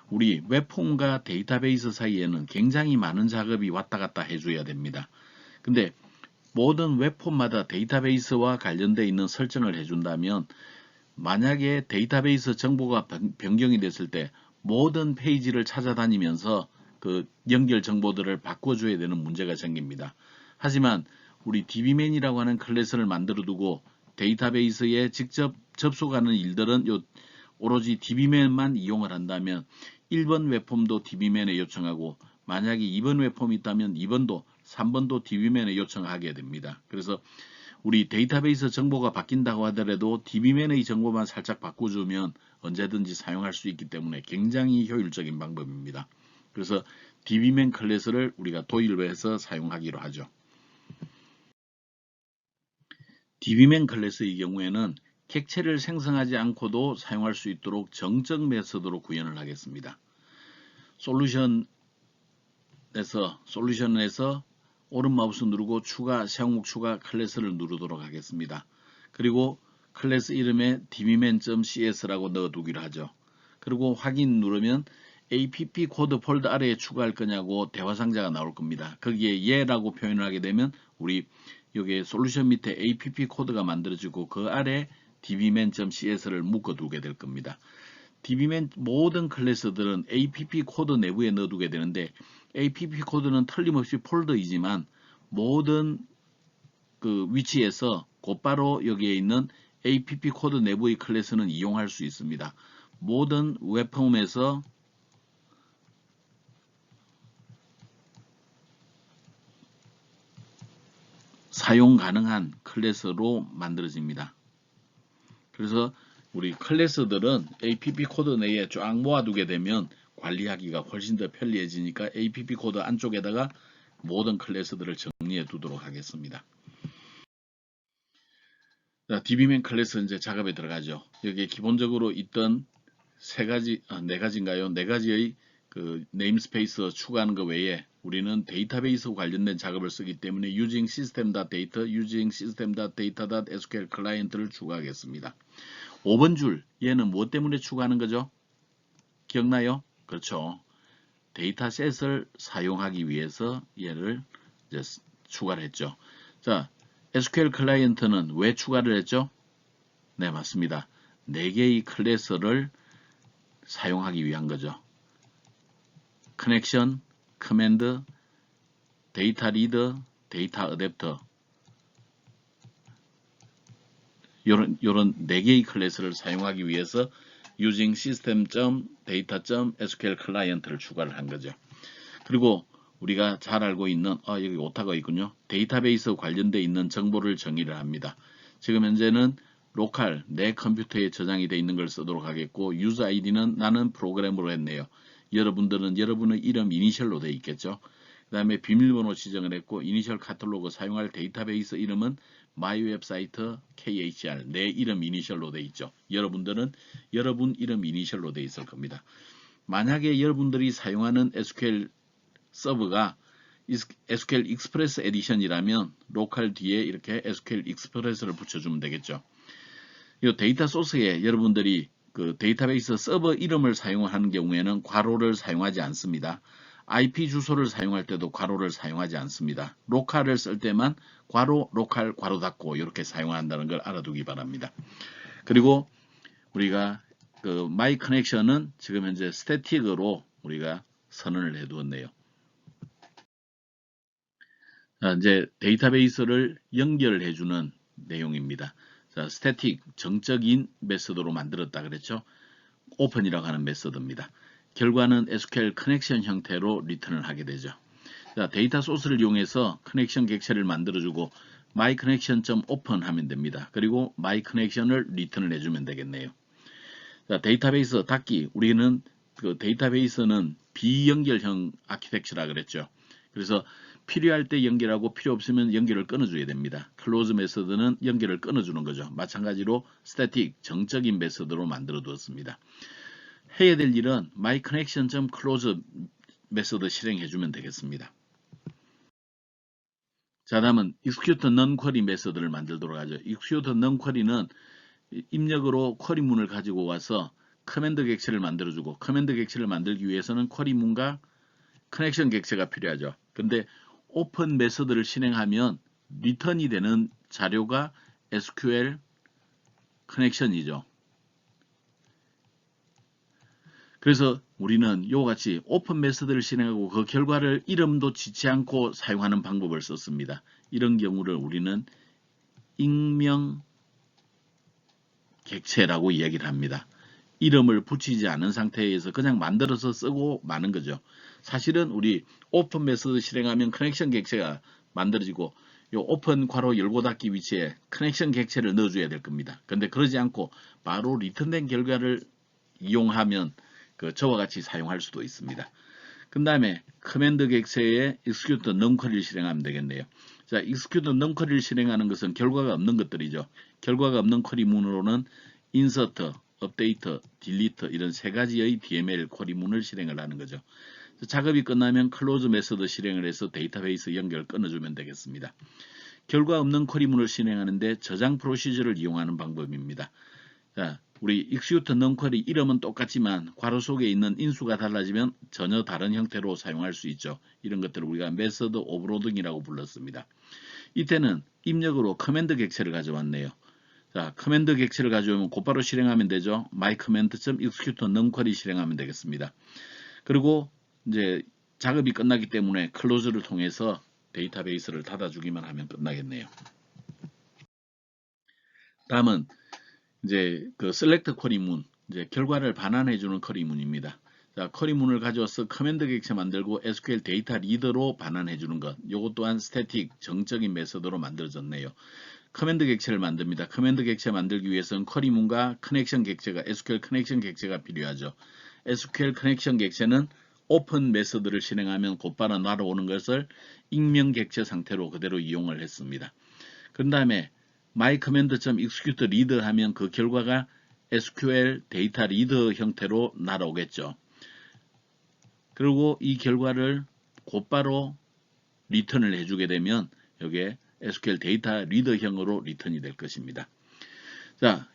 우리 웹폼과 데이터베이스 사이에는 굉장히 많은 작업이 왔다 갔다 해줘야 됩니다. 근데 모든 웹폼마다 데이터베이스와 관련되어 있는 설정을 해준다면 만약에 데이터베이스 정보가 변경이 됐을 때 모든 페이지를 찾아다니면서 그 연결 정보들을 바꿔줘야 되는 문제가 생깁니다. 하지만 우리 dbman이라고 하는 클래스를 만들어 두고 데이터베이스에 직접 접속하는 일들은 오로지 dbman만 이용을 한다면 1번 웹폼도 dbman에 요청하고 만약에 2번 웹폼이 있다면 2번도 3번도 dbman에 요청하게 됩니다. 그래서 우리 데이터베이스 정보가 바뀐다고 하더라도 dbman의 정보만 살짝 바꿔주면 언제든지 사용할 수 있기 때문에 굉장히 효율적인 방법입니다. 그래서 dbman 클래스를 우리가 도입해서 사용하기로 하죠. dbman 클래스의 경우에는 객체를 생성하지 않고도 사용할 수 있도록 정적 메서드로 구현을 하겠습니다. 솔루션에서 오른 마우스 누르고 추가, 사용목 추가 클래스를 누르도록 하겠습니다. 그리고 클래스 이름에 dbman.cs라고 넣어두기로 하죠. 그리고 확인 누르면 app 코드 폴더 아래에 추가할 거냐고 대화 상자가 나올 겁니다. 거기에 예라고 표현을 하게 되면 우리 여기에 솔루션 밑에 app 코드가 만들어지고 그 아래 dbman.cs를 묶어두게 될 겁니다. dbman 모든 클래스들은 app 코드 내부에 넣어두게 되는데 app 코드는 틀림없이 폴더이지만 모든 그 위치에서 곧바로 여기에 있는 app 코드 내부의 클래스는 이용할 수 있습니다. 모든 웹폼에서 사용 가능한 클래스로 만들어집니다. 그래서 우리 클래스들은 app 코드 내에 쫙 모아두게 되면 관리하기가 훨씬 더 편리해지니까 app 코드 안쪽에다가 모든 클래스들을 정리해 두도록 하겠습니다. 자, dbman 클래스 이제 작업에 들어가죠. 여기에 기본적으로 있던 네 가지의 그 네임스페이스 추가하는 것 외에 우리는 데이터베이스 관련된 작업을 쓰기 때문에 using system.data, using system.data.sql 클라이언트를 추가하겠습니다. 5번 줄, 얘는 무엇 때문에 추가하는 거죠? 기억나요? 그렇죠. 데이터셋을 사용하기 위해서 얘를 이제 추가를 했죠. 자, SQL 클라이언트는 왜 추가를 했죠? 네, 맞습니다. 4개의 클래스를 사용하기 위한 거죠. 커넥션, 커맨드, 데이터 리더, 데이터 어댑터 요런 4개의 클래스를 사용하기 위해서 using system.data.sql 클라이언트를 추가를 한 거죠. 그리고 우리가 잘 알고 있는 여기 오타가 있군요. 데이터베이스 관련돼 있는 정보를 정의를 합니다. 지금 현재는 로컬 내 컴퓨터에 저장이 되어 있는 걸 쓰도록 하겠고 유저 아이디는 나는 프로그램으로 했네요. 여러분들은 여러분의 이름 이니셜로 되어 있겠죠. 그 다음에 비밀번호 지정을 했고 이니셜 카탈로그 사용할 데이터베이스 이름은 마이웹사이트 KHR 내 이름 이니셜로 되어 있죠. 여러분들은 여러분 이름 이니셜로 되어 있을 겁니다. 만약에 여러분들이 사용하는 SQL 서버가 SQL 익스프레스 에디션이라면 로컬 뒤에 이렇게 SQL 익스프레스를 붙여주면 되겠죠. 이 데이터 소스에 여러분들이 그 데이터베이스 서버 이름을 사용하는 경우에는 괄호를 사용하지 않습니다. IP 주소를 사용할 때도 괄호를 사용하지 않습니다. 로컬을 쓸 때만 괄호, 로컬, 괄호 닫고 이렇게 사용한다는 걸 알아두기 바랍니다. 그리고 우리가 그 my connection은 지금 현재 스태틱으로 우리가 선언을 해두었네요. 자, 이제 데이터베이스를 연결해주는 내용입니다. 자, 스태틱 정적인 메소드로 만들었다 그랬죠. 오픈이라고 하는 메소드입니다. 결과는 SQL 커넥션 형태로 리턴을 하게 되죠. 자, 데이터 소스를 이용해서 커넥션 객체를 만들어주고 myConnection.open 하면 됩니다. 그리고 myConnection을 리턴을 해주면 되겠네요. 자, 데이터베이스 닫기. 우리는 그 데이터베이스는 비연결형 아키텍처라 그랬죠. 그래서 필요할 때 연결하고 필요 없으면 연결을 끊어줘야 됩니다. 클로즈 메서드는 연결을 끊어주는 거죠. 마찬가지로 스태틱 정적인 메서드로 만들어 두었습니다. 해야 될 일은 myConnection.close 메서드 실행해주면 되겠습니다. 자, 다음은 execute non-query 메서드를 만들도록 하죠. execute non-query는 입력으로 쿼리문을 가지고 와서 커맨드 객체를 만들어주고 커맨드 객체를 만들기 위해서는 쿼리문과 커넥션 객체가 필요하죠. 근데 오픈 메서드를 실행하면 리턴이 되는 자료가 SQL 커넥션이죠. 그래서 우리는 이와 같이 오픈 메서드를 실행하고 그 결과를 이름도 짓지 않고 사용하는 방법을 썼습니다. 이런 경우를 우리는 익명 객체라고 이야기를 합니다. 이름을 붙이지 않은 상태에서 그냥 만들어서 쓰고 마는 거죠. 사실은 우리 오픈 메서드 실행하면 커넥션 객체가 만들어지고 이 오픈 괄호 열고 닫기 위치에 커넥션 객체를 넣어줘야 될 겁니다. 근데 그러지 않고 바로 리턴된 결과를 이용하면 저와 같이 사용할 수도 있습니다. 그 다음에 커맨드 객체에 execute non-query를 실행하면 되겠네요. 자, execute non-query를 실행하는 것은 결과가 없는 것들이죠. 결과가 없는 쿼리문으로는 insert, update, delete 이런 세 가지의 DML 쿼리문을 실행을 하는 거죠. 작업이 끝나면 close 메서드 실행을 해서 데이터베이스 연결 끊어주면 되겠습니다. 결과 없는 쿼리문을 실행하는데 저장 프로시저를 이용하는 방법입니다. 자, 우리 execute non-query 이름은 똑같지만 괄호 속에 있는 인수가 달라지면 전혀 다른 형태로 사용할 수 있죠. 이런 것들을 우리가 메서드 오버로딩이라고 불렀습니다. 이때는 입력으로 커맨드 객체를 가져왔네요. 자, 커맨드 객체를 가져오면 곧바로 실행하면 되죠. myCommand.execute non-query 실행하면 되겠습니다. 그리고 이제 작업이 끝나기 때문에 클로즈를 통해서 데이터베이스를 닫아주기만 하면 끝나겠네요. 다음은 이제 그 select 쿼리문, 이제 결과를 반환해주는 쿼리문입니다. 자, 쿼리문을 가져와서 커맨드 객체 만들고 SQL 데이터 리더로 반환해주는 것. 요것 또한 스태틱 정적인 메서드로 만들어졌네요. 커맨드 객체를 만듭니다. 커맨드 객체 만들기 위해서는 쿼리문과 커넥션 객체가 SQL 커넥션 객체가 필요하죠. SQL 커넥션 객체는 오픈 메서드를 실행하면 곧바로 날아오는 것을 익명 객체 상태로 그대로 이용을 했습니다. 그 다음에 myCommand.execute read 하면 그 결과가 SQL 데이터 리더 형태로 날아오겠죠. 그리고 이 결과를 곧바로 리턴을 해주게 되면 여기에 SQL 데이터 리더형으로 리턴이 될 것입니다. 자,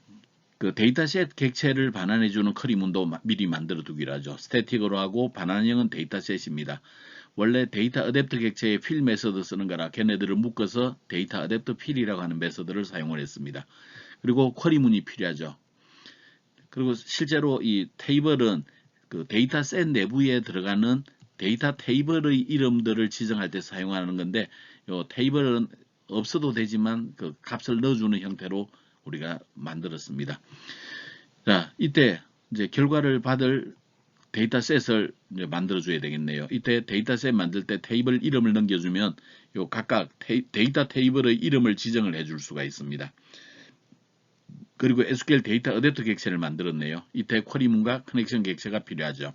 그 데이터셋 객체를 반환해주는 쿼리문도 미리 만들어 두기로 하죠. 스태틱으로 하고 반환형은 데이터셋입니다. 원래 데이터 어댑터 객체에 필 메서드 쓰는 거라 걔네들을 묶어서 데이터 어댑터 필이라고 하는 메서드를 사용을 했습니다. 그리고 쿼리문이 필요하죠. 그리고 실제로 이 테이블은 그 데이터셋 내부에 들어가는 데이터 테이블의 이름들을 지정할 때 사용하는 건데 요 테이블은 없어도 되지만 그 값을 넣어주는 형태로 우리가 만들었습니다. 자, 이때 이제 결과를 받을 데이터셋을 이제 만들어줘야 되겠네요. 이때 데이터셋 만들 때 테이블 이름을 넘겨주면 요 각각 데이터 테이블의 이름을 지정을 해줄 수가 있습니다. 그리고 SQL 데이터 어댑터 객체를 만들었네요. 이때 쿼리문과 커넥션 객체가 필요하죠.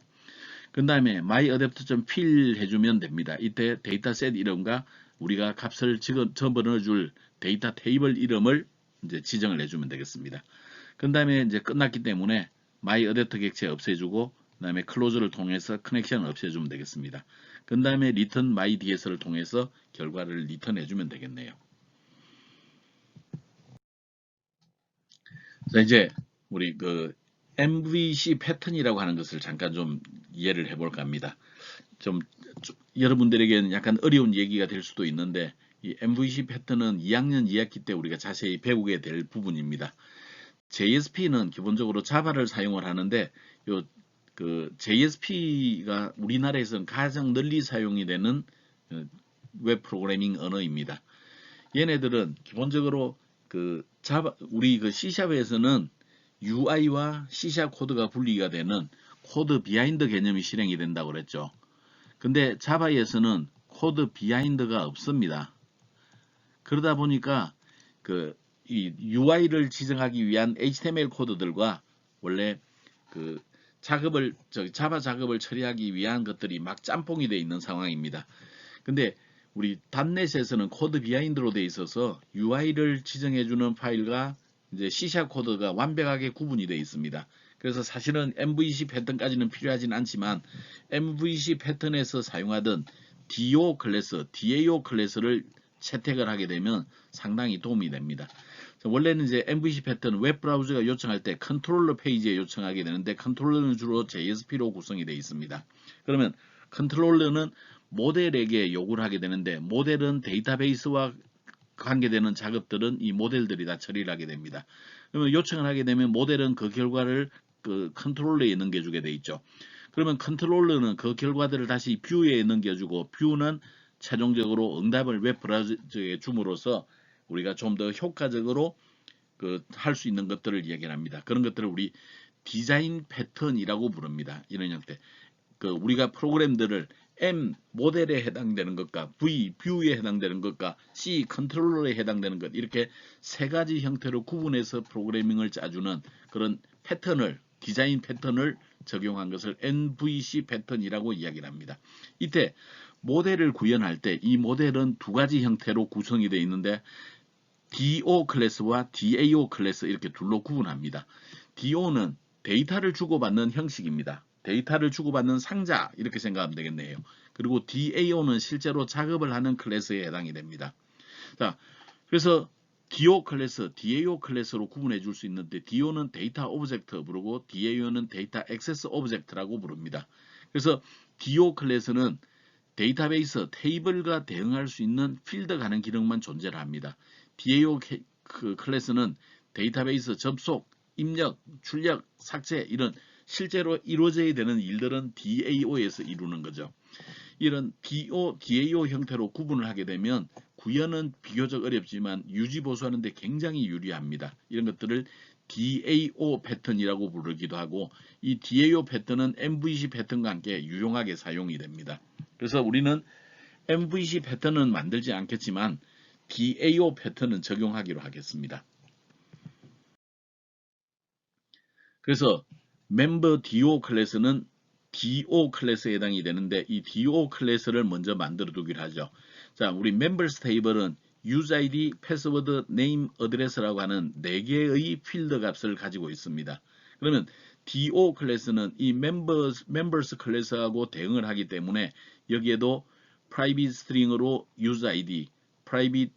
그 다음에 myAdapter.fill 해주면 됩니다. 이때 데이터셋 이름과 우리가 값을 집어넣어줄 데이터 테이블 이름을 이제 지정을 해주면 되겠습니다. 그 다음에 이제 끝났기 때문에 myAdapter 객체 없애주고 그 다음에 클로즈를 통해서 커넥션을 없애주면 되겠습니다. 그 다음에 return myDS를 통해서 결과를 리턴해주면 되겠네요. 자, 이제 우리 그 MVC 패턴이라고 하는 것을 잠깐 좀 이해를 해볼까 합니다. 좀 여러분들에게는 약간 어려운 얘기가 될 수도 있는데 이 MVC 패턴은 2학년 2학기 때 우리가 자세히 배우게 될 부분입니다. JSP는 기본적으로 자바를 사용을 하는데 요 그 JSP가 우리나라에서는 가장 널리 사용이 되는 웹 프로그래밍 언어입니다. 얘네들은 기본적으로 그 자바 우리 그 C샵에서는 UI와 C샵 코드가 분리가 되는 코드 비하인드 개념이 실행이 된다고 그랬죠. 근데 자바에서는 코드 비하인드가 없습니다. 그러다 보니까 그 이 UI를 지정하기 위한 HTML 코드들과 원래 그 자바 작업을 처리하기 위한 것들이 막 짬뽕이 되어 있는 상황입니다. 근데 우리 .NET에서는 코드 비하인드로 되어 있어서 UI를 지정해주는 파일과 이제 C# 코드가 완벽하게 구분이 되어 있습니다. 그래서 사실은 MVC 패턴까지는 필요하진 않지만 MVC 패턴에서 사용하던 DO 클래스, DAO 클래스를 채택을 하게 되면 상당히 도움이 됩니다. 원래는 이제 MVC 패턴 웹 브라우저가 요청할 때 컨트롤러 페이지에 요청하게 되는데 컨트롤러는 주로 JSP로 구성이 되어 있습니다. 그러면 컨트롤러는 모델에게 요구를 하게 되는데 모델은 데이터베이스와 관계되는 작업들은 이 모델들이 다 처리를 하게 됩니다. 그러면 요청을 하게 되면 모델은 그 결과를 그 컨트롤러에 넘겨주게 돼 있죠. 그러면 컨트롤러는 그 결과들을 다시 뷰에 넘겨주고 뷰는 최종적으로 응답을 웹 브라우저에 줌으로써 우리가 좀 더 효과적으로 그 할 수 있는 것들을 이야기합니다. 그런 것들을 우리 디자인 패턴이라고 부릅니다. 이런 형태. 그 우리가 프로그램들을 M 모델에 해당되는 것과 V 뷰에 해당되는 것과 C 컨트롤러에 해당되는 것 이렇게 세 가지 형태로 구분해서 프로그래밍을 짜주는 그런 패턴을 디자인 패턴을 적용한 것을 MVC 패턴이라고 이야기를 합니다. 이때 모델을 구현할 때 이 모델은 두 가지 형태로 구성이 되어 있는데 DO 클래스와 DAO 클래스 이렇게 둘로 구분합니다. DO는 데이터를 주고받는 형식입니다. 데이터를 주고받는 상자 이렇게 생각하면 되겠네요. 그리고 DAO는 실제로 작업을 하는 클래스에 해당이 됩니다. 자, 그래서 DO 클래스, DAO 클래스로 구분해 줄 수 있는데 DO는 데이터 오브젝트 부르고 DAO는 데이터 액세스 오브젝트라고 부릅니다. 그래서 DO 클래스는 데이터베이스 테이블과 대응할 수 있는 필드 가는 기능만 존재를 합니다. DAO 클래스는 데이터베이스 접속, 입력, 출력, 삭제 이런 실제로 이루어져야 되는 일들은 DAO에서 이루는 거죠. 이런 DAO 형태로 구분을 하게 되면 구현은 비교적 어렵지만 유지 보수하는 데 굉장히 유리합니다. 이런 것들을 DAO 패턴이라고 부르기도 하고 이 DAO 패턴은 MVC 패턴과 함께 유용하게 사용이 됩니다. 그래서 우리는 MVC 패턴은 만들지 않겠지만 DAO 패턴은 적용하기로 하겠습니다. 그래서 멤버 DO 클래스는 DO 클래스에 해당이 되는데 이 DO 클래스를 먼저 만들어 두기로 하죠. 자, 우리 멤버스 테이블은 use ID, 패스워드, 네임, 어드레스라고 하는 4개의 필드 값을 가지고 있습니다. 그러면 DO 클래스는 이 멤버스 클래스하고 대응을 하기 때문에 여기에도 private string으로 use ID, private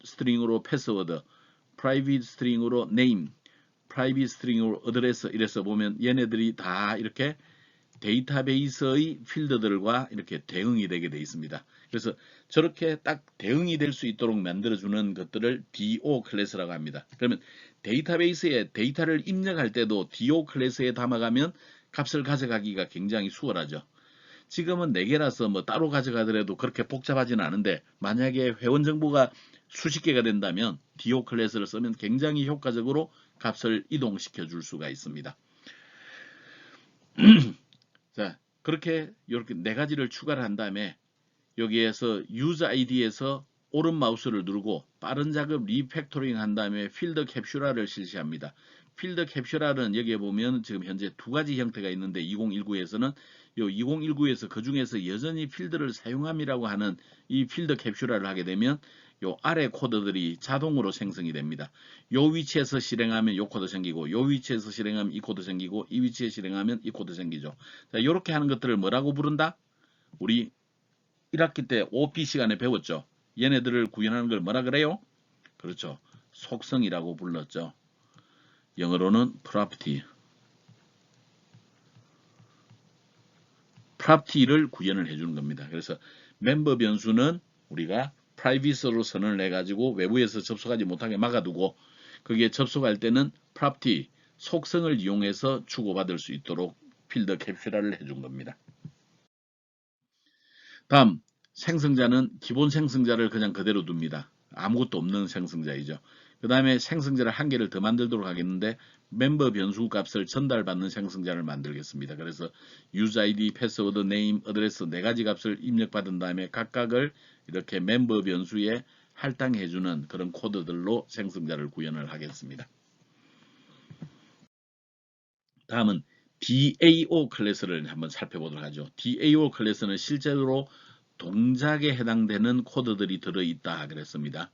string으로 패스워드, private string으로 name, private string으로 어드레스 이래서 보면 얘네들이 다 이렇게 데이터베이스의 필드들과 이렇게 대응이 되게 되어 있습니다. 그래서 저렇게 딱 대응이 될 수 있도록 만들어주는 것들을 DO 클래스라고 합니다. 그러면 데이터베이스에 데이터를 입력할 때도 DO 클래스에 담아가면 값을 가져가기가 굉장히 수월하죠. 지금은 4개라서 뭐 따로 가져가더라도 그렇게 복잡하지는 않은데 만약에 회원 정보가 수십 개가 된다면 do 클래스를 쓰면 굉장히 효과적으로 값을 이동시켜 줄 수가 있습니다. 자, 그렇게 이렇게 4가지를 추가를 한 다음에 여기에서 use id에서 오른 마우스를 누르고 빠른 작업 리팩토링 한 다음에 필드 캡슐화를 실시합니다. 필드 캡슐화는 여기에 보면 지금 현재 2가지 형태가 있는데 2019에서는 요 2019에서 그 중에서 여전히 필드를 사용함이라고 하는 이 필드 캡슐화를 하게 되면 요 아래 코드들이 자동으로 생성이 됩니다. 요 위치에서 실행하면 요 코드 생기고 요 위치에서 실행하면 이 코드 생기고 이 위치에 실행하면 이 코드 생기죠. 자, 요렇게 하는 것들을 뭐라고 부른다? 우리 1학기 때 OP 시간에 배웠죠. 얘네들을 구현하는 걸 뭐라 그래요? 그렇죠. 속성이라고 불렀죠. 영어로는 property. property를 구현을 해주는 겁니다. 그래서 멤버 변수는 우리가 private로 선언을 해가지고 외부에서 접속하지 못하게 막아두고 거기에 접속할 때는 property, 속성을 이용해서 주고받을 수 있도록 필드 캡슐화를 해준 겁니다. 다음 생성자는 기본 생성자를 그냥 그대로 둡니다. 아무것도 없는 생성자이죠. 그 다음에 생성자를 한 개를 더 만들도록 하겠는데 멤버 변수 값을 전달받는 생성자를 만들겠습니다. 그래서 use id, 패스워드, name, 어드레스 4가지 값을 입력받은 다음에 각각을 이렇게 멤버 변수에 할당해주는 그런 코드들로 생성자를 구현을 하겠습니다. 다음은 DAO 클래스를 한번 살펴보도록 하죠. DAO 클래스는 실제로 동작에 해당되는 코드들이 들어있다 그랬습니다.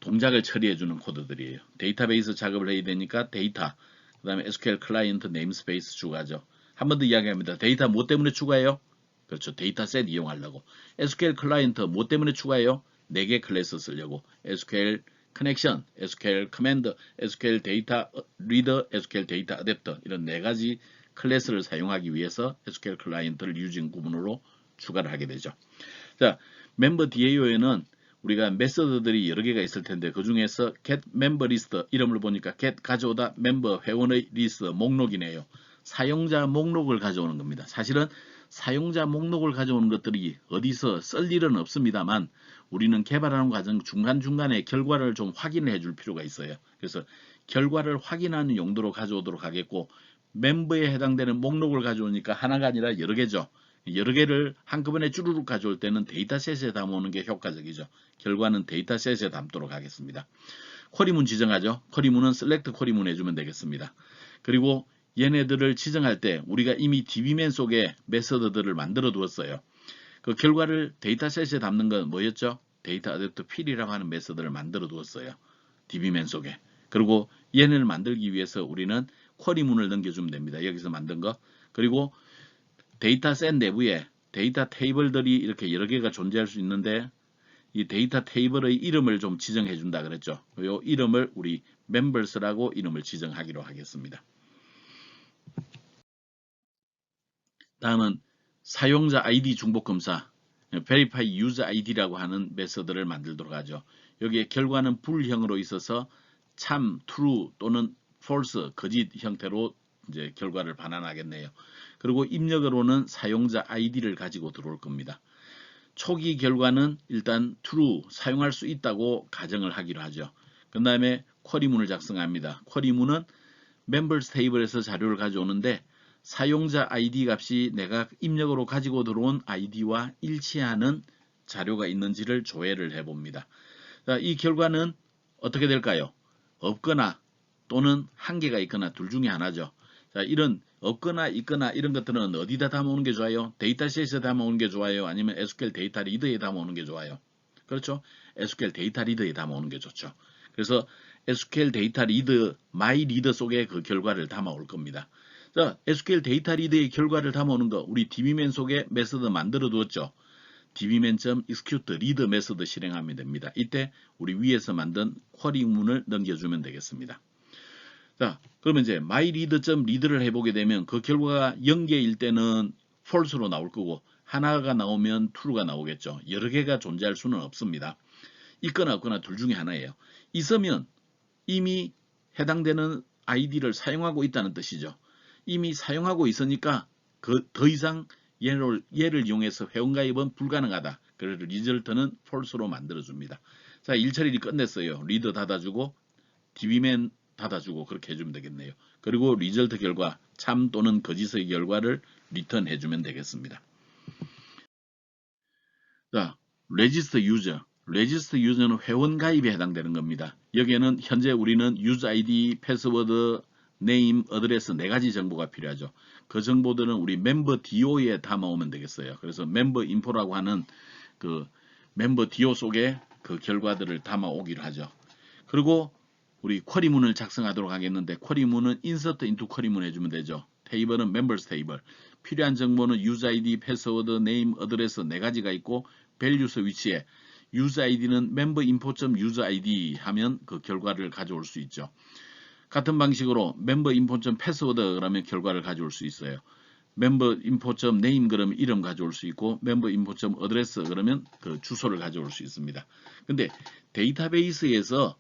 동작을 처리해주는 코드들이에요. 데이터베이스 작업을 해야 되니까 데이터, 그 다음에 SQL 클라이언트 네임스페이스 추가죠. 한 번 더 이야기합니다. 데이터 뭐 때문에 추가해요? 그렇죠. 데이터셋 이용하려고. SQL 클라이언트 뭐 때문에 추가해요? 4개 클래스 쓰려고. SQL 커넥션, SQL 커맨드, SQL 데이터 리더, SQL 데이터 어댑터 이런 4가지 클래스를 사용하기 위해서 SQL 클라이언트를 유진 구문으로 추가를 하게 되죠. 자, 멤버 DAO에는 우리가 메서드들이 여러 개가 있을 텐데 그 중에서 get member list 이름을 보니까 get 가져오다 멤버 회원의 리스트 목록이네요. 사용자 목록을 가져오는 겁니다. 사실은 사용자 목록을 가져오는 것들이 어디서 쓸 일은 없습니다만 우리는 개발하는 과정 중간중간에 결과를 좀 확인을 해줄 필요가 있어요. 그래서 결과를 확인하는 용도로 가져오도록 하겠고 멤버에 해당되는 목록을 가져오니까 하나가 아니라 여러 개죠. 여러 개를 한꺼번에 쭈루룩 가져올 때는 데이터셋에 담아오는 게 효과적이죠. 결과는 데이터셋에 담도록 하겠습니다. 쿼리문 지정하죠. 쿼리문은 select 쿼리문 해주면 되겠습니다. 그리고 얘네들을 지정할 때 우리가 이미 DB맨 속에 메서드들을 만들어 두었어요. 그 결과를 데이터셋에 담는 건 뭐였죠? 데이터 어댑터 필이라고 하는 메서드를 만들어 두었어요. DB맨 속에. 그리고 얘네를 만들기 위해서 우리는 쿼리문을 넘겨주면 됩니다. 여기서 만든 거. 그리고 데이터셋 내부에 데이터 테이블들이 이렇게 여러 개가 존재할 수 있는데 이 데이터 테이블의 이름을 좀 지정해 준다 그랬죠. 이 이름을 우리 members라고 이름을 지정하기로 하겠습니다. 다음은 사용자 아이디 중복 검사 verify user id라고 하는 메서드를 만들도록 하죠. 여기에 결과는 불형으로 있어서 참, true 또는 false, 거짓 형태로 이제 결과를 반환하겠네요. 그리고 입력으로는 사용자 아이디를 가지고 들어올 겁니다. 초기 결과는 일단 true, 사용할 수 있다고 가정을 하기로 하죠. 그 다음에 쿼리문을 작성합니다. 쿼리문은 members 테이블에서 자료를 가져오는데 사용자 아이디 값이 내가 입력으로 가지고 들어온 아이디와 일치하는 자료가 있는지를 조회를 해봅니다. 자, 이 결과는 어떻게 될까요? 없거나 또는 한개가 있거나 둘 중에 하나죠. 자, 이런 없거나 있거나 이런 것들은 어디다 담아오는 게 좋아요? 데이터셋에 담아오는 게 좋아요? 아니면 SQL 데이터 리더에 담아오는 게 좋아요? 그렇죠? SQL 데이터 리더에 담아오는 게 좋죠. 그래서 SQL 데이터 리더, 마이 리더 속에 그 결과를 담아올 겁니다. 자, SQL 데이터 리더의 결과를 담아오는 거 우리 DB맨 속에 메서드 만들어 두었죠. dbman.execute read 메서드 실행하면 됩니다. 이때 우리 위에서 만든 쿼리문을 넘겨주면 되겠습니다. 자, 그러면 이제 myread.read를 해보게 되면 그 결과가 0개일 때는 false로 나올 거고 하나가 나오면 true가 나오겠죠. 여러 개가 존재할 수는 없습니다. 있거나 없거나 둘 중에 하나예요. 있으면 이미 해당되는 아이디를 사용하고 있다는 뜻이죠. 이미 사용하고 있으니까 더 이상 얘를 이용해서 회원가입은 불가능하다. 그래서 리절트는 false로 만들어줍니다. 자, 일 처리를 끝냈어요. 리더 닫아주고 DB맨 닫아주고 그렇게 해주면 되겠네요. 그리고 리절트 결과 참 또는 거짓의 결과를 리턴해주면 되겠습니다. 자, 레지스터 유저. 레지스터 유저는 회원 가입에 해당되는 겁니다. 여기에는 현재 우리는 유저 아이디, 패스워드, 네임, 어드레스 4가지 정보가 필요하죠. 그 정보들은 우리 멤버 DO에 담아오면 되겠어요. 그래서 멤버 인포라고 하는 그 멤버 DO 속에 그 결과들을 담아오기로 하죠. 그리고 우리 쿼리문을 작성하도록 하겠는데 쿼리문은 인서트 인투 쿼리문 해주면 되죠. 테이블은 멤버스 테이블. 필요한 정보는 유저 아이디, 패스워드, 네임, 어드레스 4가지가 있고 밸류스 위치에 유저 아이디는 member info.user id 하면 그 결과를 가져올 수 있죠. 같은 방식으로 member info.password 그러면 결과를 가져올 수 있어요. member info.name 그러면 이름 가져올 수 있고 member info.address 그러면 그 주소를 가져올 수 있습니다. 근데 데이터베이스에서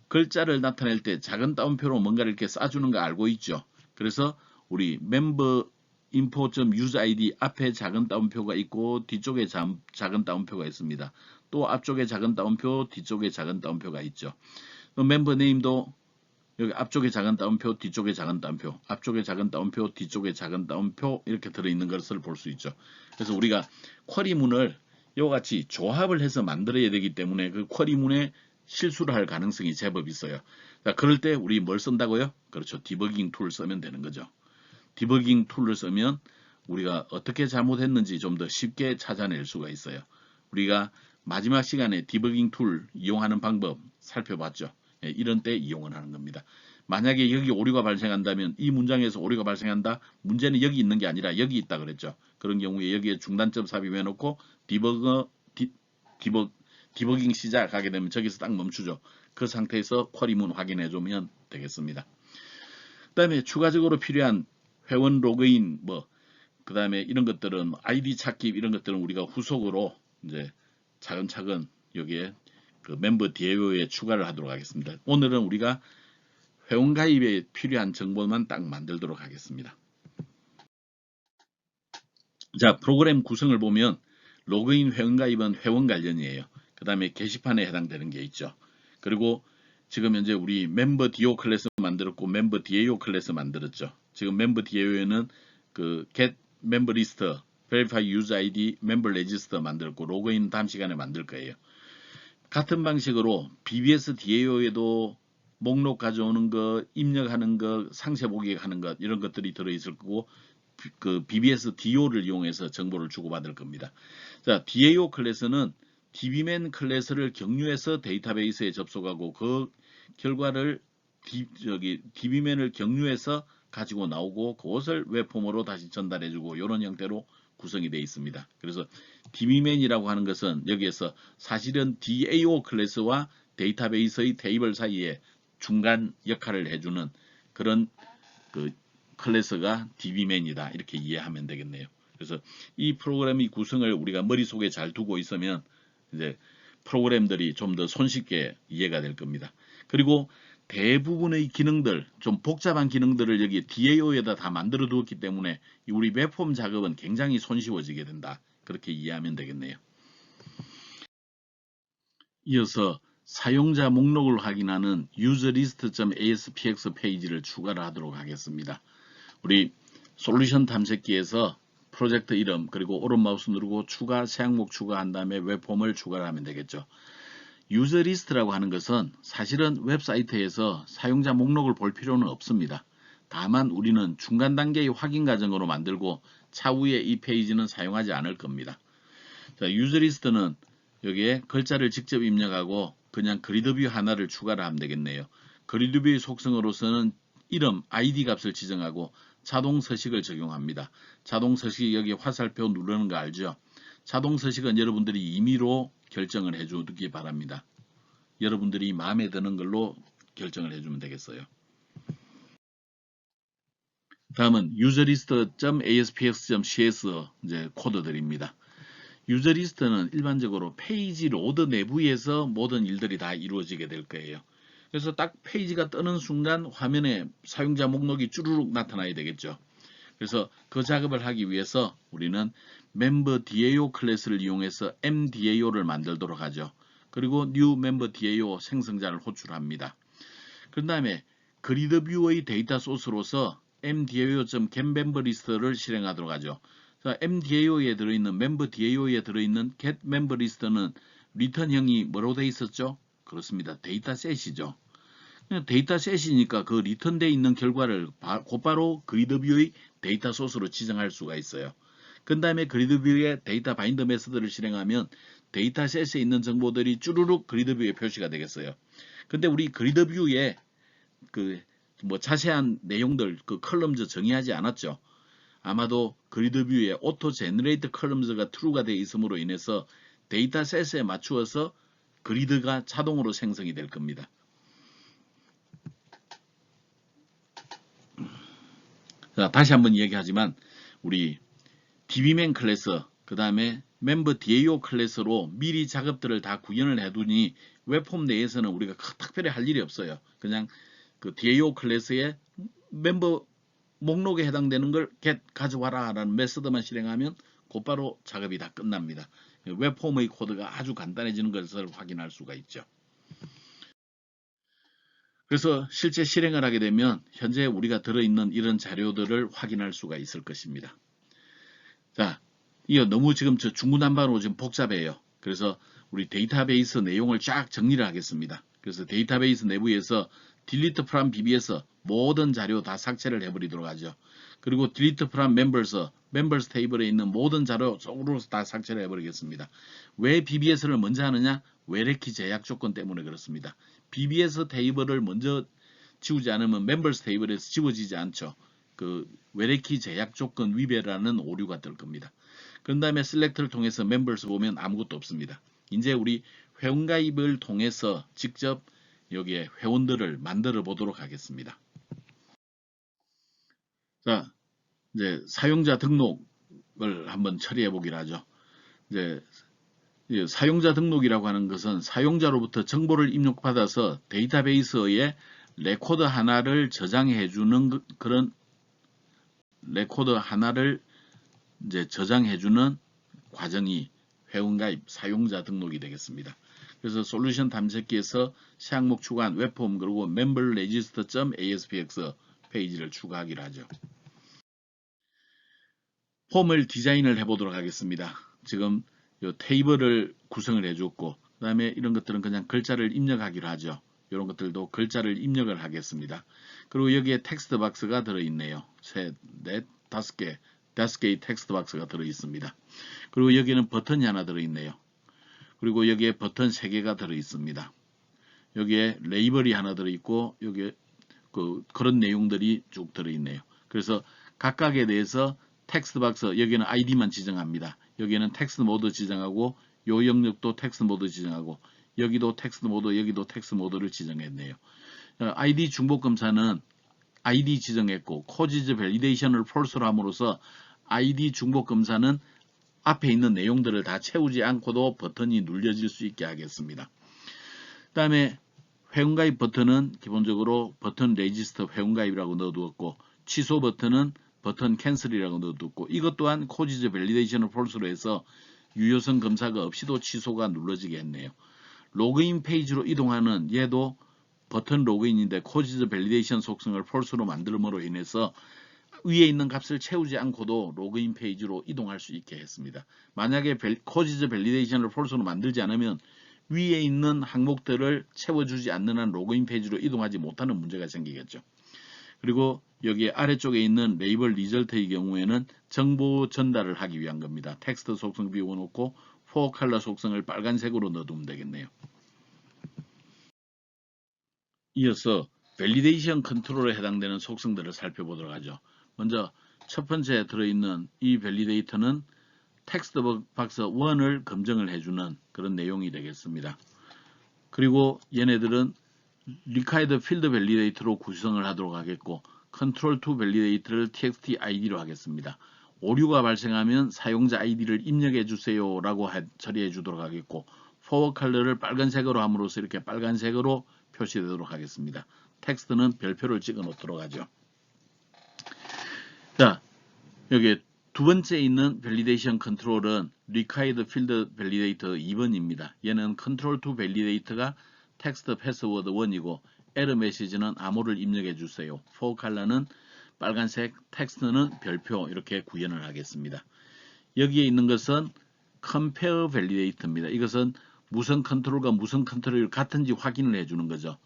글자를 나타낼 때 작은 따옴표로 뭔가를 이렇게 쏴주는 거 알고 있죠. 그래서 우리 member info.useid 앞에 작은 따옴표가 있고 뒤쪽에 작은 따옴표가 있습니다. 또 앞쪽에 작은 따옴표, 뒤쪽에 작은 따옴표가 있죠. 멤버 네임도 여기 앞쪽에 작은 따옴표, 뒤쪽에 작은 따옴표, 앞쪽에 작은 따옴표, 뒤쪽에 작은 따옴표 이렇게 들어있는 것을 볼 수 있죠. 그래서 우리가 쿼리문을 이와 같이 조합을 해서 만들어야 되기 때문에 그 쿼리문에 실수를 할 가능성이 제법 있어요. 자, 그럴 때 우리 뭘 쓴다고요? 그렇죠. 디버깅 툴 쓰면 되는 거죠. 디버깅 툴을 쓰면 우리가 어떻게 잘못했는지 좀 더 쉽게 찾아낼 수가 있어요. 우리가 마지막 시간에 디버깅 툴 이용하는 방법 살펴봤죠. 예, 이런 때 이용을 하는 겁니다. 만약에 여기 오류가 발생한다면 이 문장에서 오류가 발생한다. 문제는 여기 있는 게 아니라 여기 있다 그랬죠. 그런 경우에 여기에 중단점 삽입해 놓고 디버깅 시작하게 되면 저기서 딱 멈추죠. 그 상태에서 쿼리문 확인해 주면 되겠습니다. 그 다음에 추가적으로 필요한 회원 로그인 그 다음에 이런 것들은 아이디 찾기 이런 것들은 우리가 후속으로 이제 차근차근 여기에 그 멤버 DAO에 추가를 하도록 하겠습니다. 오늘은 우리가 회원 가입에 필요한 정보만 딱 만들도록 하겠습니다. 자, 프로그램 구성을 보면 로그인 회원 가입은 회원 관련이에요. 그 다음에 게시판에 해당되는 게 있죠. 그리고 지금 현재 우리 멤버 DO 클래스 만들었고 멤버 DAO 클래스 만들었죠. 지금 멤버 DAO에는 그 get member list, verify user ID, member register 만들었고 로그인 다음 시간에 만들 거예요. 같은 방식으로 BBS DAO에도 목록 가져오는 거, 입력하는 거, 상세 보기 하는 것 이런 것들이 들어있을 거고 그 BBS DO를 이용해서 정보를 주고받을 겁니다. 자, DAO 클래스는 DB맨 클래스를 경유해서 데이터베이스에 접속하고 그 결과를 DB맨을 경유해서 가지고 나오고 그것을 웹폼으로 다시 전달해주고 이런 형태로 구성이 되어 있습니다. 그래서 DB맨이라고 하는 것은 여기에서 사실은 DAO 클래스와 데이터베이스의 테이블 사이에 중간 역할을 해주는 그런 그 클래스가 DB맨이다 이렇게 이해하면 되겠네요. 그래서 이 프로그램의 구성을 우리가 머릿속에 잘 두고 있으면 이제 프로그램들이 좀 더 손쉽게 이해가 될 겁니다. 그리고 대부분의 기능들, 좀 복잡한 기능들을 여기 DAO에다 다 만들어 두었기 때문에 우리 웹폼 작업은 굉장히 손쉬워지게 된다. 그렇게 이해하면 되겠네요. 이어서 사용자 목록을 확인하는 userlist.aspx 페이지를 추가를 하도록 하겠습니다. 우리 솔루션 탐색기에서 프로젝트 이름 그리고 오른 마우스 누르고 추가 새 항목 추가한 다음에 웹폼을 추가를 하면 되겠죠. 유저 리스트라고 하는 것은 사실은 웹사이트에서 사용자 목록을 볼 필요는 없습니다. 다만 우리는 중간 단계의 확인 과정으로 만들고 차후에 이 페이지는 사용하지 않을 겁니다. 자, 유저 리스트는 여기에 글자를 직접 입력하고 그냥 그리드뷰 하나를 추가를 하면 되겠네요. 그리드뷰의 속성으로서는 이름, ID 값을 지정하고 자동 서식을 적용합니다. 자동 서식 여기 화살표 누르는 거 알죠? 자동 서식은 여러분들이 임의로 결정을 해주기 바랍니다. 여러분들이 마음에 드는 걸로 결정을 해주면 되겠어요. 다음은 userlist.aspx.cs 이제 코드들입니다. 유저리스트는 일반적으로 페이지 로드 내부에서 모든 일들이 다 이루어지게 될 거예요. 그래서 딱 페이지가 뜨는 순간 화면에 사용자 목록이 쭈루룩 나타나야 되겠죠. 그래서 그 작업을 하기 위해서 우리는 member DAO 클래스를 이용해서 MDAO를 만들도록 하죠. 그리고 new member DAO 생성자를 호출합니다. 그 다음에 그리드뷰의 데이터 소스로서 mdao.getMemberList를 실행하도록 하죠. 자, mdao에 들어있는 member DAO에 들어있는 getMemberList는 리턴형이 뭐로 되어 있었죠? 그렇습니다. 데이터셋이죠. 데이터셋이니까 그 리턴되어 있는 결과를 곧바로 그리드뷰의 데이터 소스로 지정할 수가 있어요. 그 다음에 그리드뷰의 데이터 바인더 메서드를 실행하면 데이터셋에 있는 정보들이 쭈루룩 그리드뷰에 표시가 되겠어요. 근데 우리 그리드뷰에 그 뭐 자세한 내용들 그 컬럼즈 정의하지 않았죠. 아마도 그리드뷰에 오토 제너레이트 컬럼즈가 true가 되어 있음으로 인해서 데이터셋에 맞추어서 그리드가 자동으로 생성이 될 겁니다. 자, 다시 한번 얘기하지만 우리 dbman 클래스 그 다음에 member DAO 클래스로 미리 작업들을 다 구현을 해두니 웹폼 내에서는 우리가 특별히 할 일이 없어요. 그냥 그 DAO 클래스의 멤버 목록에 해당되는 걸 get 가져와라 라는 메서드만 실행하면 곧바로 작업이 다 끝납니다. 웹폼의 코드가 아주 간단해지는 것을 확인할 수가 있죠. 그래서 실제 실행을 하게 되면 현재 우리가 들어있는 이런 자료들을 확인할 수가 있을 것입니다. 자, 이거 너무 지금 중구난방으로 지금 복잡해요. 그래서 우리 데이터베이스 내용을 쫙 정리를 하겠습니다. 그래서 데이터베이스 내부에서 delete from BB에서 모든 자료 다 삭제를 해버리도록 하죠. 그리고 delete from members 테이블에 있는 모든 자료 속으로 다 삭제를 해버리겠습니다. 왜 BBS를 먼저 하느냐? 외래키 제약 조건 때문에 그렇습니다. BBS 테이블을 먼저 지우지 않으면 members 테이블에서 지워지지 않죠. 그 외래키 제약 조건 위배라는 오류가 뜰 겁니다. 그런 다음에 select를 통해서 members 보면 아무것도 없습니다. 이제 우리 회원가입을 통해서 직접 여기에 회원들을 만들어 보도록 하겠습니다. 자, 이제 사용자 등록을 한번 처리해 보기로 하죠. 이제 사용자 등록이라고 하는 것은 사용자로부터 정보를 입력받아서 데이터베이스에 레코드 하나를 저장해 주는 그런 레코드 하나를 이제 저장해 주는 과정이 회원가입 사용자 등록이 되겠습니다. 그래서 솔루션 탐색기에서 새 항목 추가한 웹폼 그리고 memberregister.aspx 페이지를 추가하기로 하죠. 폼을 디자인을 해보도록 하겠습니다. 지금 이 테이블을 구성을 해줬고 그 다음에 이런 것들은 그냥 글자를 입력하기로 하죠. 이런 것들도 글자를 입력을 하겠습니다. 그리고 여기에 텍스트 박스가 들어있네요. 셋, 넷, 다섯 개의 텍스트 박스가 들어있습니다. 그리고 여기는 버튼이 하나 들어있네요. 그리고 여기에 버튼 3개가 들어있습니다. 여기에 레이블이 하나 들어있고 여기에 그런 내용들이 쭉 들어있네요. 그래서 각각에 대해서 텍스트 박스 여기는 아이디만 지정합니다. 여기는 텍스트 모드 지정하고 요 영역도 텍스트 모드 지정하고 여기도 텍스트 모드 여기도 텍스트 모드를 지정했네요. 아이디 중복 검사는 아이디 지정했고 코지즈 밸리데이션을 폴스로 함으로써 아이디 중복 검사는 앞에 있는 내용들을 다 채우지 않고도 버튼이 눌려질 수 있게 하겠습니다. 그 다음에 회원가입 버튼은 기본적으로 버튼 레지스터 회원가입이라고 넣어두었고 취소 버튼은 버튼 캔슬이라고 넣어두었고 이것 또한 코지즈 밸리데이션을 폴스로 해서 유효성 검사가 없이도 취소가 눌러지게 했네요. 로그인 페이지로 이동하는 얘도 버튼 로그인인데 코지즈 밸리데이션 속성을 폴스로 만들므로 인해서 위에 있는 값을 채우지 않고도 로그인 페이지로 이동할 수 있게 했습니다. 만약에 코지즈 밸리데이션을 폴스로 만들지 않으면 위에 있는 항목들을 채워주지 않는 한 로그인 페이지로 이동하지 못하는 문제가 생기겠죠. 그리고 여기 아래쪽에 있는 레이블 리절트의 경우에는 정보 전달을 하기 위한 겁니다. 텍스트 속성 비워놓고 포 컬러 속성을 빨간색으로 넣어두면 되겠네요. 이어서 밸리데이션 컨트롤에 해당되는 속성들을 살펴보도록 하죠. 먼저 첫 번째 들어있는 이 밸리데이터는 텍스트 박스 1을 검증을 해주는 그런 내용이 되겠습니다. 그리고 얘네들은 required field validate로 구성을 하도록 하겠고 control to validate를 txt id로 하겠습니다. 오류가 발생하면 사용자 id를 입력해 주세요 라고 처리해 주도록 하겠고 forward color를 빨간색으로 함으로써 이렇게 빨간색으로 표시되도록 하겠습니다. 텍스트는 별표를 찍어 놓도록 하죠. 자, 여기 두 번째 있는 밸리데이션 컨트롤은 Required Field Validator 2번입니다. 얘는 Control to Validator가 텍스트 패스워드 1이고 에러 메시지는 암호를 입력해 주세요. for color는 빨간색, 텍스트는 별표 이렇게 구현을 하겠습니다. 여기에 있는 것은 Compare Validator입니다. 이것은 무슨 컨트롤과 무슨 컨트롤이 같은지 확인을 해주는 거죠.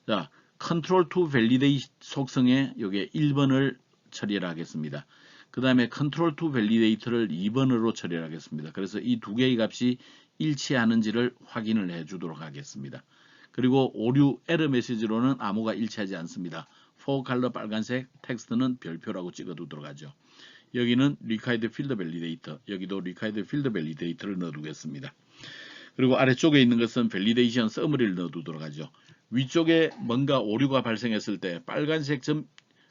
자, Control to Validate 속성에 여기에 1번을 처리를 하겠습니다. 그 다음에 Control to Validator를 2번으로 처리를 하겠습니다. 그래서 이 두 개의 값이 일치하는지를 확인을 해 주도록 하겠습니다. 그리고 오류 에러 메시지로는 암호가 일치하지 않습니다. for color 빨간색, 텍스트는 별표라고 찍어 두도록 하죠. 여기는 Required Field Validator, 여기도 Required Field Validator를 넣어두겠습니다. 그리고 아래쪽에 있는 것은 Validation Summary를 넣어두도록 하죠. 위쪽에 뭔가 오류가 발생했을 때 빨간색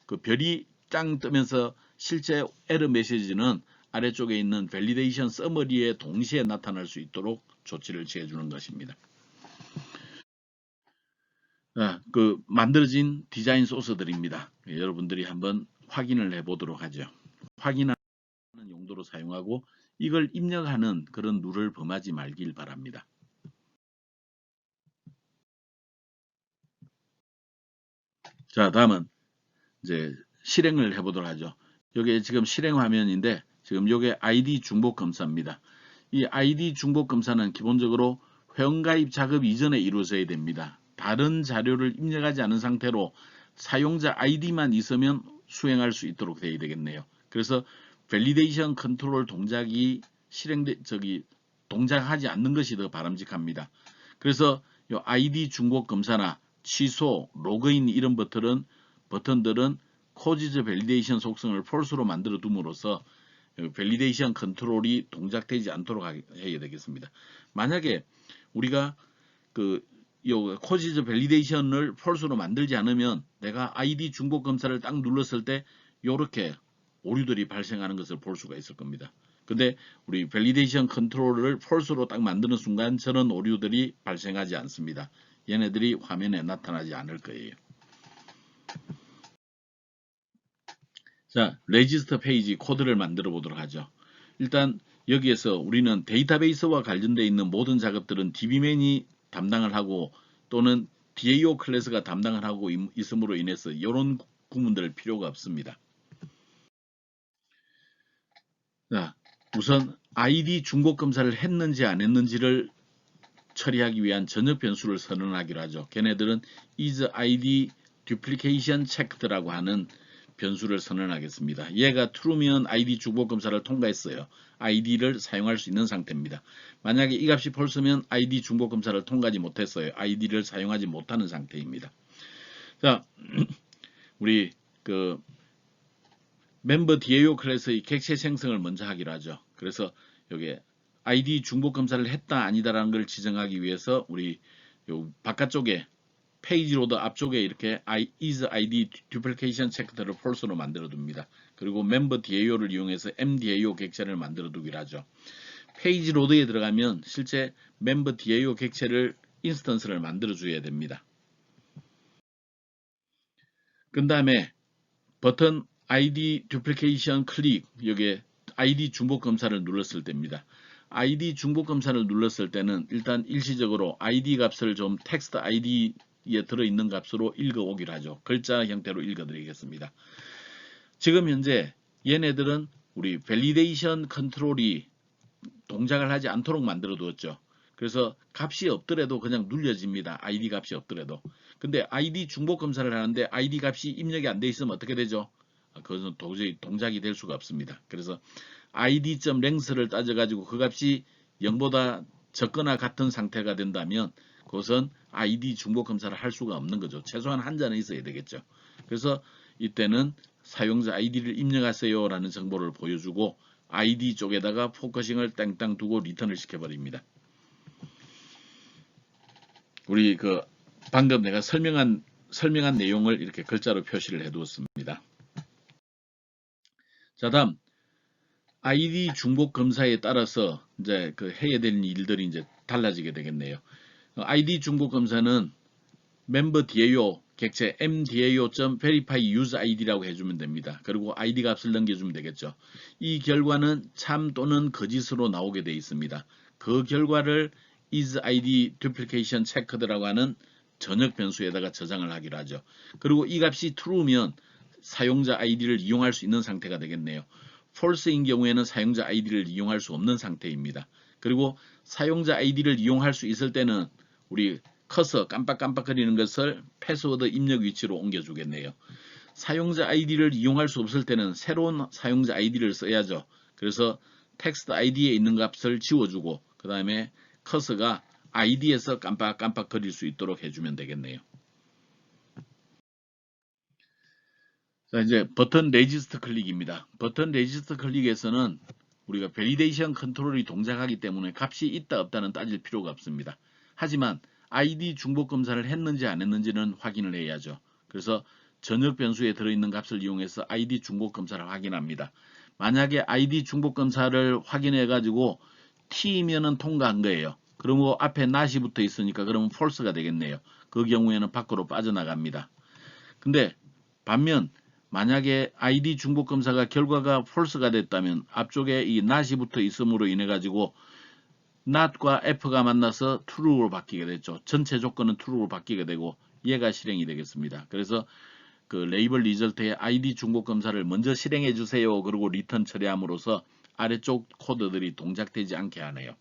그 별이 짱 뜨면서 실제 에러 메시지는 아래쪽에 있는 Validation Summary에 동시에 나타날 수 있도록 조치를 취해주는 것입니다. 그 만들어진 디자인 소스들입니다. 여러분들이 한번 확인을 해보도록 하죠. 확인하는 용도로 사용하고 이걸 입력하는 그런 룰을 범하지 말길 바랍니다. 자, 다음은 이제 실행을 해보도록 하죠. 여기 지금 실행 화면인데 지금 요게 ID 중복 검사입니다. 이 ID 중복 검사는 기본적으로 회원가입 작업 이전에 이루어져야 됩니다. 다른 자료를 입력하지 않은 상태로 사용자 ID만 있으면 수행할 수 있도록 되어야 되겠네요. 그래서 밸리데이션 컨트롤 동작이 동작하지 않는 것이 더 바람직합니다. 그래서 요 ID 중복 검사나 취소, 로그인 이런 버튼들은 코지즈 밸리데이션 속성을 false로 만들어 둠으로써 밸리데이션 컨트롤이 동작되지 않도록 해야 되겠습니다. 만약에 우리가 요 코지즈 밸리데이션을 false로 만들지 않으면 내가 ID 중복 검사를 딱 눌렀을 때 요렇게 오류들이 발생하는 것을 볼 수가 있을 겁니다. 근데 우리 밸리데이션 컨트롤을 false로 딱 만드는 순간 저런 오류들이 발생하지 않습니다. 얘네들이 화면에 나타나지 않을 거예요. 자, 레지스터 페이지 코드를 만들어 보도록 하죠. 일단 여기에서 우리는 데이터베이스와 관련되어 있는 모든 작업들은 DB맨이 담당을 하고 또는 DAO 클래스가 담당을 하고 있음으로 인해서 이런 구문들 필요가 없습니다. 자, 우선 ID 중복 검사를 했는지 안 했는지를 처리하기 위한 전역 변수를 선언하기로 하죠. 걔네들은 is ID duplication checked라고 하는 변수를 선언하겠습니다. 얘가 true면 ID 중복 검사를 통과했어요. ID를 사용할 수 있는 상태입니다. 만약에 이 값이 false면 ID 중복 검사를 통과하지 못했어요. ID를 사용하지 못하는 상태입니다. 자, 우리 멤버 DAO 클래스의 객체 생성을 먼저 하기로 하죠. 그래서 여기에 ID 중복 검사를 했다 아니다라는 걸 지정하기 위해서 우리 요 바깥쪽에 페이지 로드 앞쪽에 이렇게 is ID duplication checked를 false로 만들어 둡니다. 그리고 멤버 DAO를 이용해서 MDAO 객체를 만들어 두기로 하죠. 페이지 로드에 들어가면 실제 멤버 DAO 객체를 인스턴스를 만들어 줘야 됩니다. 그 다음에 버튼 ID duplication 클릭 여기에 ID 중복 검사를 눌렀을 때입니다. ID 중복 검사를 눌렀을 때는 일단 일시적으로 ID 값을 좀 텍스트 ID에 들어있는 값으로 읽어오기로 하죠. 글자 형태로 읽어드리겠습니다. 지금 현재 얘네들은 우리 밸리데이션 컨트롤이 동작을 하지 않도록 만들어 두었죠. 그래서 값이 없더라도 그냥 눌려집니다. ID 값이 없더라도. 근데 ID 중복 검사를 하는데 ID 값이 입력이 안 돼 있으면 어떻게 되죠? 그것은 도저히 동작이 될 수가 없습니다. 그래서 id.length를 따져가지고 그 값이 0보다 적거나 같은 상태가 된다면 그것은 id 중복 검사를 할 수가 없는 거죠. 최소한 한 잔은 있어야 되겠죠. 그래서 이때는 사용자 id를 입력하세요 라는 정보를 보여주고 id 쪽에다가 포커싱을 땡땅 두고 리턴을 시켜버립니다. 우리 방금 내가 설명한 내용을 이렇게 글자로 표시를 해 두었습니다. 자, 다음 ID 중복 검사에 따라서 이제 해야 되는 일들이 이제 달라지게 되겠네요. ID 중복 검사는 멤버 DAO 객체 mdao.verify use id라고 해주면 됩니다. 그리고 id 값을 넘겨주면 되겠죠. 이 결과는 참 또는 거짓으로 나오게 되어 있습니다. 그 결과를 is id duplication checked라고 하는 전역 변수에다가 저장을 하기로 하죠. 그리고 이 값이 true면 사용자 id를 이용할 수 있는 상태가 되겠네요. false인 경우에는 사용자 id를 이용할 수 없는 상태입니다. 그리고 사용자 id를 이용할 수 있을 때는 우리 커서 깜빡깜빡거리는 것을 패스워드 입력 위치로 옮겨주겠네요. 사용자 id를 이용할 수 없을 때는 새로운 사용자 id를 써야죠. 그래서 텍스트 id에 있는 값을 지워주고 그 다음에 커서가 id에서 깜빡깜빡거릴 수 있도록 해주면 되겠네요. 자, 이제 버튼 레지스터 클릭입니다. 버튼 레지스터 클릭에서는 우리가 밸리데이션 컨트롤이 동작하기 때문에 값이 있다 없다는 따질 필요가 없습니다. 하지만 id 중복 검사를 했는지 안 했는지는 확인을 해야죠. 그래서 전역 변수에 들어있는 값을 이용해서 id 중복 검사를 확인합니다. 만약에 id 중복 검사를 확인해 가지고 t면은 통과한 거예요. 그러면 앞에 not이 붙어 있으니까 그러면 false가 되겠네요. 그 경우에는 밖으로 빠져나갑니다. 근데 반면 만약에 id 중복 검사가 결과가 false가 됐다면 앞쪽에 이 not이 붙어 있음으로 인해 가지고 not과 f가 만나서 true로 바뀌게 됐죠. 전체 조건은 true로 바뀌게 되고 얘가 실행이 되겠습니다. 그래서 그 레이블 리절트에 id 중복 검사를 먼저 실행해 주세요. 그리고 리턴 처리함으로써 아래쪽 코드들이 동작되지 않게 하네요.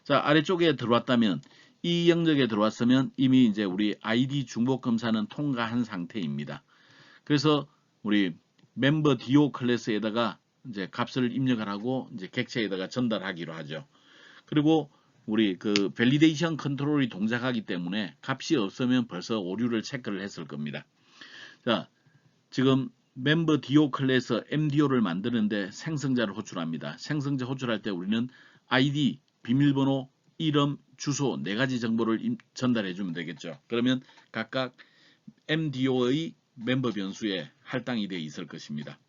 자, 아래쪽에 들어왔다면 이 영역에 들어왔으면 이미 이제 우리 id 중복 검사는 통과한 상태입니다. 그래서 우리 멤버 do 클래스에다가 이제 값을 입력을 하고 이제 객체에다가 전달하기로 하죠. 그리고 우리 그 밸리데이션 컨트롤이 동작하기 때문에 값이 없으면 벌써 오류를 체크를 했을 겁니다. 자, 지금 멤버 do 클래스 mdo를 만드는데 생성자를 호출합니다. 생성자 호출할 때 우리는 id, 비밀번호, 이름, 주소 4가지 정보를 전달해 주면 되겠죠. 그러면 각각 mdo의 멤버 변수에 할당이 되어 있을 것입니다.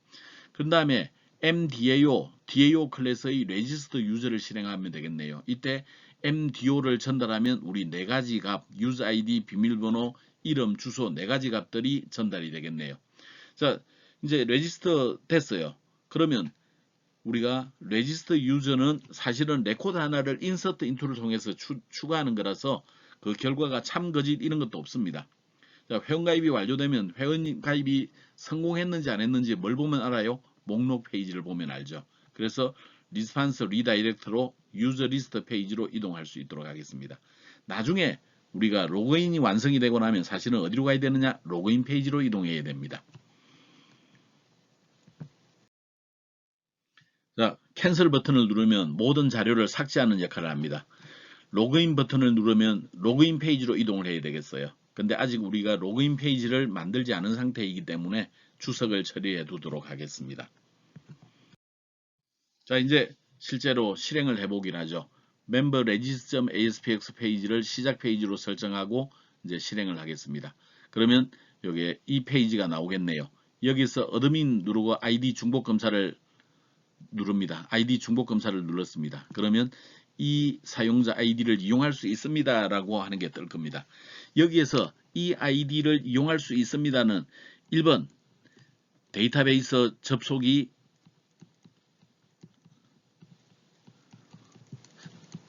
그 다음에 mdao, dao 클래스의 register user를 실행하면 되겠네요. 이때 mdo를 전달하면 우리 4가지 값, use id, 비밀번호, 이름, 주소 4가지 값들이 전달이 되겠네요. 자, 이제 register 됐어요. 그러면 우리가 register user는 사실은 레코드 하나를 insert into를 통해서 추가하는 거라서 그 결과가 참 거짓 이런 것도 없습니다. 자, 회원가입이 완료되면 회원가입이 성공했는지 안 했는지 뭘 보면 알아요? 목록 페이지를 보면 알죠. 그래서 리스판스 리다이렉트로 유저 리스트 페이지로 이동할 수 있도록 하겠습니다. 나중에 우리가 로그인이 완성이 되고 나면 사실은 어디로 가야 되느냐? 로그인 페이지로 이동해야 됩니다. 자, 캔슬 버튼을 누르면 모든 자료를 삭제하는 역할을 합니다. 로그인 버튼을 누르면 로그인 페이지로 이동을 해야 되겠어요. 근데 아직 우리가 로그인 페이지를 만들지 않은 상태이기 때문에 주석을 처리해 두도록 하겠습니다. 자, 이제 실제로 실행을 해보기로 하죠. member regis.aspx 페이지를 시작 페이지로 설정하고 이제 실행을 하겠습니다. 그러면 여기에 이 페이지가 나오겠네요. 여기서 어드민 누르고 id 중복 검사를 누릅니다. id 중복 검사를 눌렀습니다. 그러면 이 사용자 아이디를 이용할 수 있습니다 라고 하는 게 뜰 겁니다. 여기에서 이 아이디를 이용할 수 있습니다는 1번 데이터베이스 접속이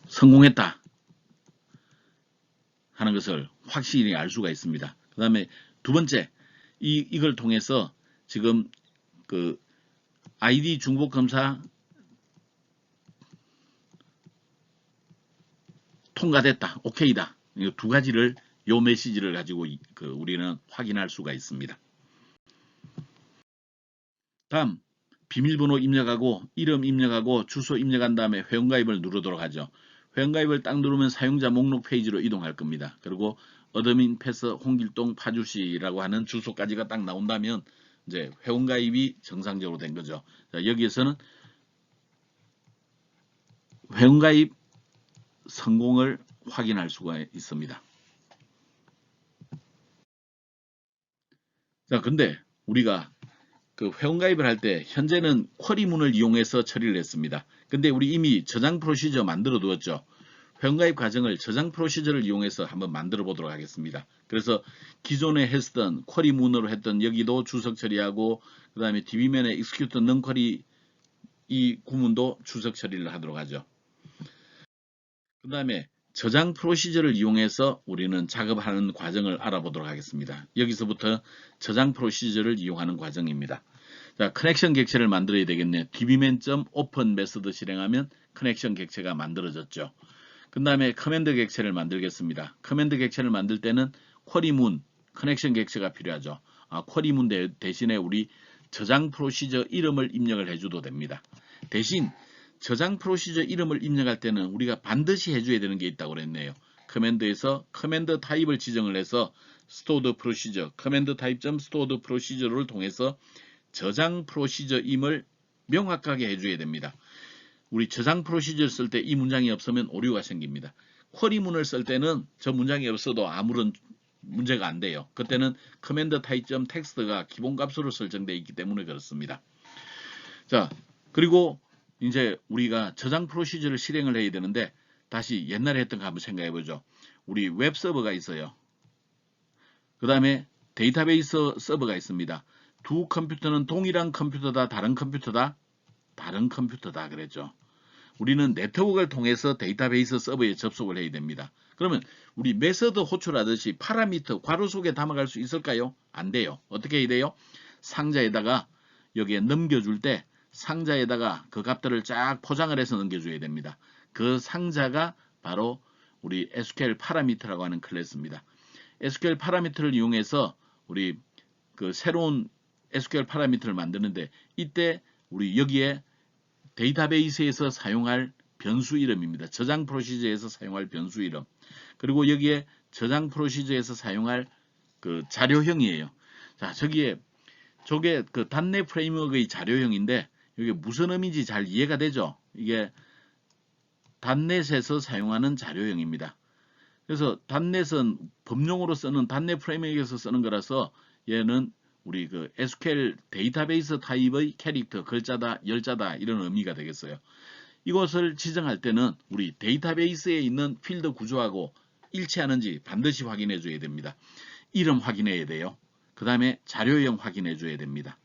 성공했다 하는 것을 확실히 알 수가 있습니다. 그 다음에 두 번째 이걸 통해서 지금 그 아이디 중복 검사 통과됐다, 오케이다. 이 두 가지를 요 메시지를 가지고 우리는 확인할 수가 있습니다. 다음 비밀번호 입력하고 이름 입력하고 주소 입력한 다음에 회원가입을 누르도록 하죠. 회원가입을 딱 누르면 사용자 목록 페이지로 이동할 겁니다. 그리고 어드민 패스 홍길동 파주시라고 하는 주소까지가 딱 나온다면 이제 회원가입이 정상적으로 된 거죠. 자, 여기에서는 회원가입 성공을 확인할 수가 있습니다. 자, 근데 우리가 그 회원가입을 할 때 현재는 쿼리문을 이용해서 처리를 했습니다. 근데 우리 이미 저장 프로시저 만들어 두었죠. 회원가입 과정을 저장 프로시저를 이용해서 한번 만들어 보도록 하겠습니다. 그래서 기존에 했던 쿼리 문으로 했던 여기도 주석 처리하고 그 다음에 DB면에 execute non 쿼리 이 구문도 주석 처리를 하도록 하죠. 그 다음에 저장 프로시저를 이용해서 우리는 작업하는 과정을 알아보도록 하겠습니다. 여기서부터 저장 프로시저를 이용하는 과정입니다. 자, 커넥션 객체를 만들어야 되겠네요. dbman.open 메소드 실행하면 커넥션 객체가 만들어졌죠. 그 다음에 커맨드 객체를 만들겠습니다. 커맨드 객체를 만들 때는 쿼리문, 커넥션 객체가 필요하죠. 쿼리문 대신에 우리 저장 프로시저 이름을 입력을 해줘도 됩니다. 대신 저장 프로시저 이름을 입력할 때는 우리가 반드시 해줘야 되는 게 있다고 그랬네요. 커맨드에서 커맨드 타입을 지정을 해서 stored procedure, 커맨드 타입.stored procedure를 통해서 저장 프로시저임을 명확하게 해줘야 됩니다. 우리 저장 프로시저를 쓸 때 이 문장이 없으면 오류가 생깁니다. 쿼리문을 쓸 때는 저 문장이 없어도 아무런 문제가 안 돼요. 그때는 커맨드 타입.텍스트가 기본값으로 설정되어 있기 때문에 그렇습니다. 자, 그리고 이제 우리가 저장 프로시저를 실행을 해야 되는데 다시 옛날에 했던 거 한번 생각해 보죠. 우리 웹 서버가 있어요. 그 다음에 데이터베이스 서버가 있습니다. 두 컴퓨터는 동일한 컴퓨터다, 다른 컴퓨터다? 다른 컴퓨터다 그랬죠. 우리는 네트워크를 통해서 데이터베이스 서버에 접속을 해야 됩니다. 그러면 우리 메서드 호출하듯이 파라미터 괄호 속에 담아갈 수 있을까요? 안 돼요. 어떻게 해야 돼요? 상자에다가 여기에 넘겨줄 때 상자에다가 그 값들을 쫙 포장을 해서 넘겨줘야 됩니다. 그 상자가 바로 우리 SQL 파라미터라고 하는 클래스입니다. SQL 파라미터를 이용해서 우리 그 새로운 SQL 파라미터를 만드는데 이때 우리 여기에 데이터베이스에서 사용할 변수 이름입니다. 저장 프로시저에서 사용할 변수 이름. 그리고 여기에 저장 프로시저에서 사용할 그 자료형이에요. 자, 저게 그 .NET 프레임워크의 자료형인데 이게 무슨 의미인지 잘 이해가 되죠? 이게 .NET에서 사용하는 자료형입니다. 그래서 .NET은 범용으로 쓰는 .NET 프레임워크에서 쓰는 거라서 얘는 우리 그 SQL 데이터베이스 타입의 캐릭터, 글자다, 열자다 이런 의미가 되겠어요. 이것을 지정할 때는 우리 데이터베이스에 있는 필드 구조하고 일치하는지 반드시 확인해 줘야 됩니다. 이름 확인해야 돼요. 그 다음에 자료형 확인해 줘야 됩니다.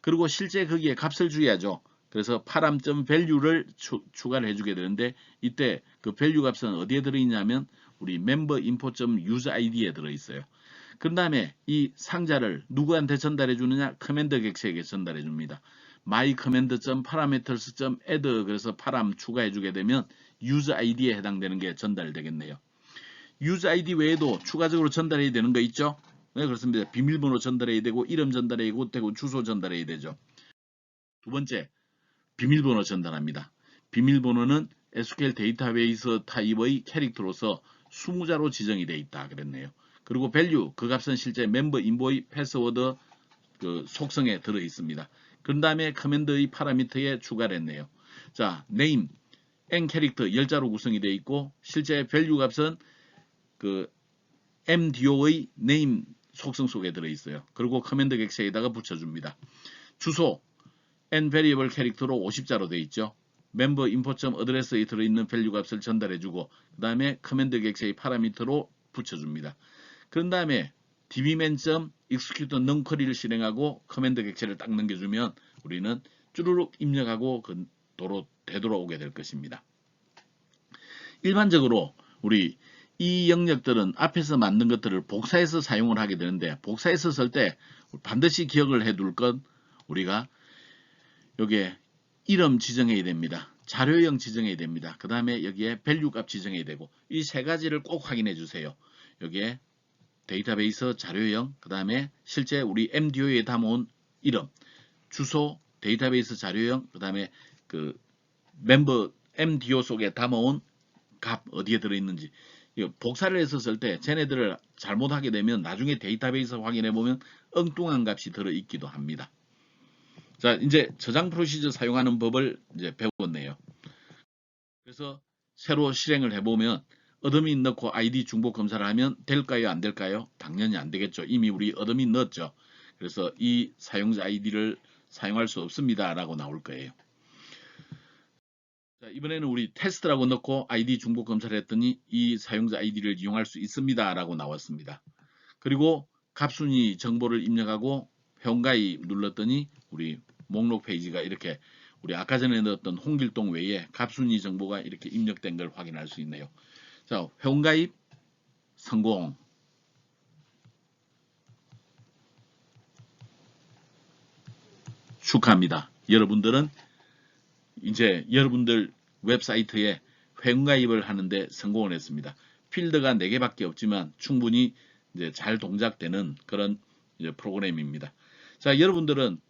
그리고 실제 거기에 값을 주어야죠. 그래서 param.value를 추가를 해주게 되는데 이때 그 value 값은 어디에 들어있냐면 우리 member info.useid에 들어있어요. 그 다음에 이 상자를 누구한테 전달해 주느냐? 커맨드 객체에게 전달해 줍니다. mycommand.parameters.add 그래서 param 추가해 주게 되면 useid에 해당되는 게 전달되겠네요. useid 외에도 추가적으로 전달해야 되는 거 있죠? 네, 그렇습니다. 비밀번호 전달해야 되고 이름 전달해야 되고 주소 전달해야 되죠. 두 번째, 비밀번호 전달합니다. 비밀번호는 SQL 데이터베이스 타입의 캐릭터로서 20자로 지정이 되어 있다 그랬네요. 그리고 value, 그 값은 실제 멤버 인보의 패스워드 그 속성에 들어 있습니다. 그 다음에 커맨드의 파라미터에 추가를 했네요. 자, name, n 캐릭터 10자로 구성이 되어 있고 실제 value 값은 그 mdo의 name 속성 속에 들어 있어요. 그리고 커맨드 객체에다가 붙여줍니다. 주소, n variable 캐릭터로 50자로 되어 있죠. member info.address에 들어있는 value 값을 전달해주고 그 다음에 커맨드 객체의 파라미터로 붙여줍니다. 그런 다음에 dbman.execute non 쿼리를 실행하고 커맨드 객체를 딱 넘겨주면 우리는 쭈루룩 입력하고 도로 되돌아오게 될 것입니다. 일반적으로 우리 이 영역들은 앞에서 만든 것들을 복사해서 사용을 하게 되는데 복사해서 쓸 때 반드시 기억을 해둘 건 우리가 여기에 이름 지정해야 됩니다. 자료형 지정해야 됩니다. 그 다음에 여기에 value 값 지정해야 되고 이 세 가지를 꼭 확인해 주세요. 여기에 데이터베이스 자료형, 그 다음에 실제 우리 MDO에 담아온 이름, 주소, 데이터베이스 자료형, 그 다음에 그 멤버 MDO 속에 담아온 값 어디에 들어있는지 복사를 해서 쓸 때 쟤네들을 잘못하게 되면 나중에 데이터베이스 확인해 보면 엉뚱한 값이 들어있기도 합니다. 자, 이제 저장 프로시저 사용하는 법을 이제 배웠네요. 그래서 새로 실행을 해보면 어드민 넣고 아이디 중복 검사를 하면 될까요? 안 될까요? 당연히 안 되겠죠. 이미 우리 어드민 넣었죠. 그래서 이 사용자 아이디를 사용할 수 없습니다. 라고 나올 거예요. 자, 이번에는 우리 테스트라고 넣고 아이디 중복 검사를 했더니 이 사용자 아이디를 이용할 수 있습니다 라고 나왔습니다. 그리고 갑순위 정보를 입력하고 회원가입 눌렀더니 우리 목록 페이지가 이렇게 우리 아까 전에 넣었던 홍길동 외에 갑순위 정보가 이렇게 입력된 걸 확인할 수 있네요. 자, 회원가입 성공. 축하합니다. 여러분들은 이제 여러분들 웹사이트에 회원가입을 하는데 성공을 했습니다. 필드가 4개밖에 없지만 충분히 이제 잘 동작되는 그런 이제 프로그램입니다. 자, 여러분들은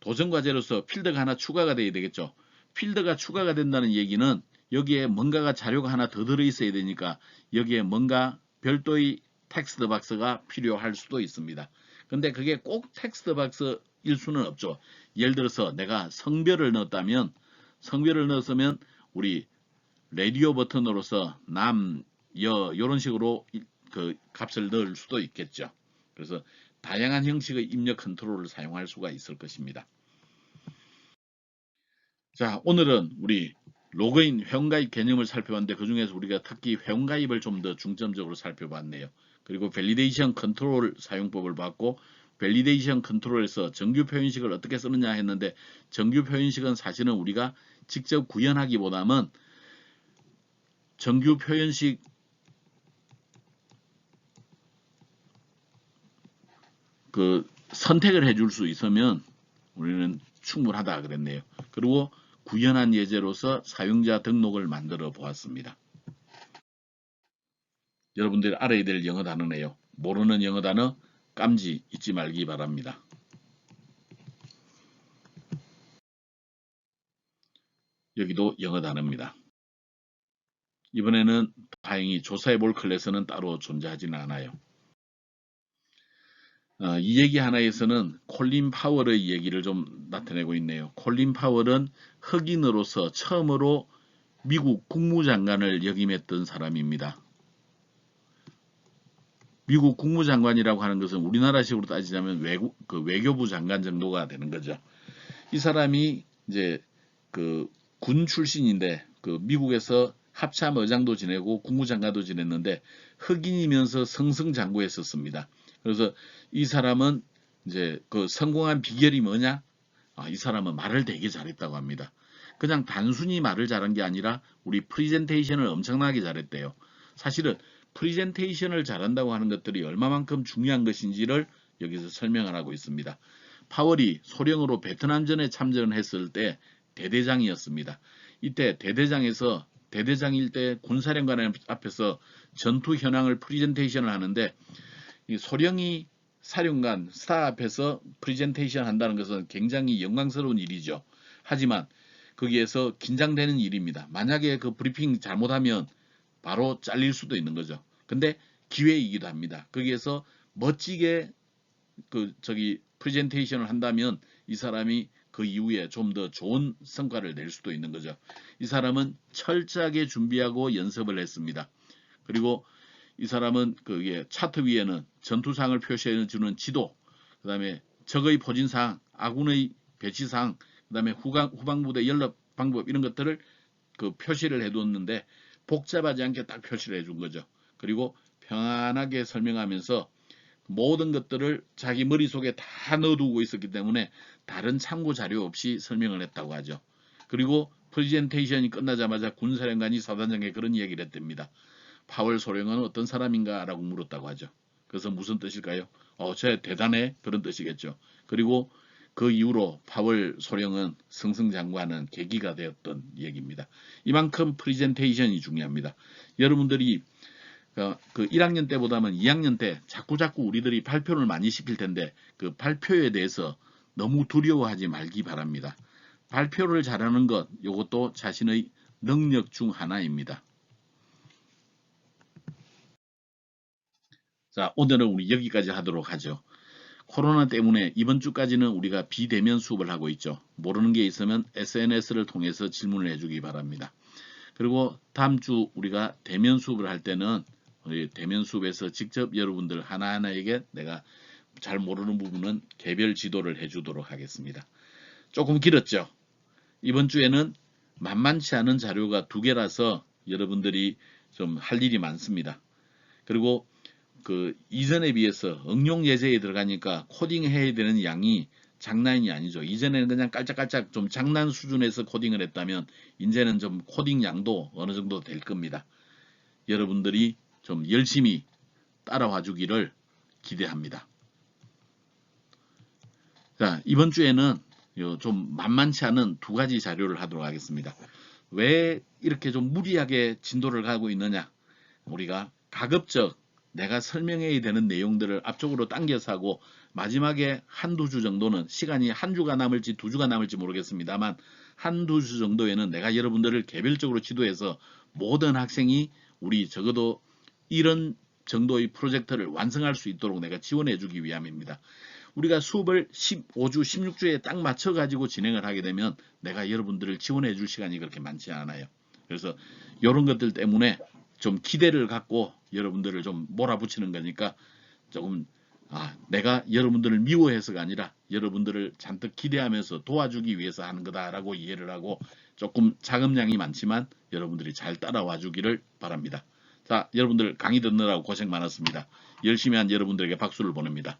도전과제로서 필드가 하나 추가가 돼야 되겠죠. 필드가 추가가 된다는 얘기는 여기에 뭔가가 자료가 하나 더 들어있어야 되니까 여기에 뭔가 별도의 텍스트 박스가 필요할 수도 있습니다. 근데 그게 꼭 텍스트 박스일 수는 없죠. 예를 들어서 내가 성별을 넣었다면 성별을 넣었으면 우리 라디오 버튼으로서 남, 여 이런 식으로 그 값을 넣을 수도 있겠죠. 그래서 다양한 형식의 입력 컨트롤을 사용할 수가 있을 것입니다. 자, 오늘은 우리 로그인 회원가입 개념을 살펴봤는데 그 중에서 우리가 특히 회원가입을 좀 더 중점적으로 살펴봤네요. 그리고 밸리데이션 컨트롤 사용법을 봤고 밸리데이션 컨트롤에서 정규 표현식을 어떻게 쓰느냐 했는데 정규 표현식은 사실은 우리가 직접 구현하기보다는 정규 표현식 그 선택을 해줄 수 있으면 우리는 충분하다 그랬네요. 그리고 구현한 예제로서 사용자 등록을 만들어 보았습니다. 여러분들이 알아야 될 영어 단어네요. 모르는 영어 단어 깜지 잊지 말기 바랍니다. 여기도 영어 단어입니다. 이번에는 다행히 조사해 볼 클래스는 따로 존재하지는 않아요. 이 얘기 하나에서는 콜린 파월의 얘기를 좀 나타내고 있네요. 콜린 파월은 흑인으로서 처음으로 미국 국무장관을 역임했던 사람입니다. 미국 국무장관이라고 하는 것은 우리나라식으로 따지자면 외교부 장관 정도가 되는 거죠. 이 사람이 이제 그 군 출신인데 그 미국에서 합참 의장도 지내고 국무장관도 지냈는데 흑인이면서 승승장구했었습니다. 그래서 이 사람은 이제 그 성공한 비결이 뭐냐? 이 사람은 말을 되게 잘했다고 합니다. 그냥 단순히 말을 잘한 게 아니라 우리 프리젠테이션을 엄청나게 잘했대요. 사실은 프리젠테이션을 잘한다고 하는 것들이 얼마만큼 중요한 것인지를 여기서 설명을 하고 있습니다. 파월이 소령으로 베트남전에 참전했을 때 대대장이었습니다. 이때 대대장일 때 군사령관 앞에서 전투 현황을 프리젠테이션을 하는데 이 소령이 사령관 스타 앞에서 프리젠테이션 한다는 것은 굉장히 영광스러운 일이죠. 하지만 거기에서 긴장되는 일입니다. 만약에 그 브리핑 잘못하면 바로 잘릴 수도 있는 거죠. 근데 기회이기도 합니다. 거기에서 멋지게 프레젠테이션을 한다면 이 사람이 그 이후에 좀 더 좋은 성과를 낼 수도 있는 거죠. 이 사람은 철저하게 준비하고 연습을 했습니다. 그리고 이 사람은 그게 차트 위에는 전투상을 표시해 주는 지도, 그 다음에 적의 포진상, 아군의 배치상, 그 다음에 후방부대 연락 방법 이런 것들을 그 표시를 해두었는데 복잡하지 않게 딱 표시를 해준 거죠. 그리고 편안하게 설명하면서 모든 것들을 자기 머릿속에 다 넣어두고 있었기 때문에 다른 참고 자료 없이 설명을 했다고 하죠. 그리고 프레젠테이션이 끝나자마자 군사령관이 사단장에 그런 얘기를 했답니다. 파월 소령은 어떤 사람인가 라고 물었다고 하죠. 그래서 무슨 뜻일까요? 쟤 대단해 그런 뜻이겠죠. 그리고 그 이후로 파월 소령은 승승장구하는 계기가 되었던 얘기입니다. 이만큼 프레젠테이션이 중요합니다. 여러분들이 그 1학년 때보다는 2학년 때 자꾸자꾸 우리들이 발표를 많이 시킬 텐데 그 발표에 대해서 너무 두려워하지 말기 바랍니다. 발표를 잘하는 것 이것도 자신의 능력 중 하나입니다. 자, 오늘은 우리 여기까지 하도록 하죠. 코로나 때문에 이번 주까지는 우리가 비대면 수업을 하고 있죠. 모르는 게 있으면 SNS를 통해서 질문을 해주기 바랍니다. 그리고 다음 주 우리가 대면 수업을 할 때는 우리 대면 수업에서 직접 여러분들 하나하나에게 내가 잘 모르는 부분은 개별 지도를 해주도록 하겠습니다. 조금 길었죠. 이번 주에는 만만치 않은 자료가 2개라서 여러분들이 좀 할 일이 많습니다. 그리고 그 이전에 비해서 응용 예제에 들어가니까 코딩해야 되는 양이 장난이 아니죠. 이전에는 그냥 깔짝깔짝 좀 장난 수준에서 코딩을 했다면 이제는 좀 코딩 양도 어느 정도 될 겁니다. 여러분들이 좀 열심히 따라와 주기를 기대합니다. 자, 이번 주에는 좀 만만치 않은 2가지 자료를 하도록 하겠습니다. 왜 이렇게 좀 무리하게 진도를 가고 있느냐? 우리가 가급적 내가 설명해야 되는 내용들을 앞쪽으로 당겨서 하고 마지막에 1~2주 정도는 시간이 1주가 남을지 2주가 남을지 모르겠습니다만 1~2주 정도에는 내가 여러분들을 개별적으로 지도해서 모든 학생이 우리 적어도 이런 정도의 프로젝트를 완성할 수 있도록 내가 지원해 주기 위함입니다. 우리가 수업을 15주, 16주에 딱 맞춰 가지고 진행을 하게 되면 내가 여러분들을 지원해 줄 시간이 그렇게 많지 않아요. 그래서 이런 것들 때문에 좀 기대를 갖고 여러분들을 좀 몰아붙이는 거니까 조금 내가 여러분들을 미워해서가 아니라 여러분들을 잔뜩 기대하면서 도와주기 위해서 하는 거다라고 이해를 하고 조금 자금량이 많지만 여러분들이 잘 따라와 주기를 바랍니다. 자, 여러분들 강의 듣느라고 고생 많았습니다. 열심히 한 여러분들에게 박수를 보냅니다.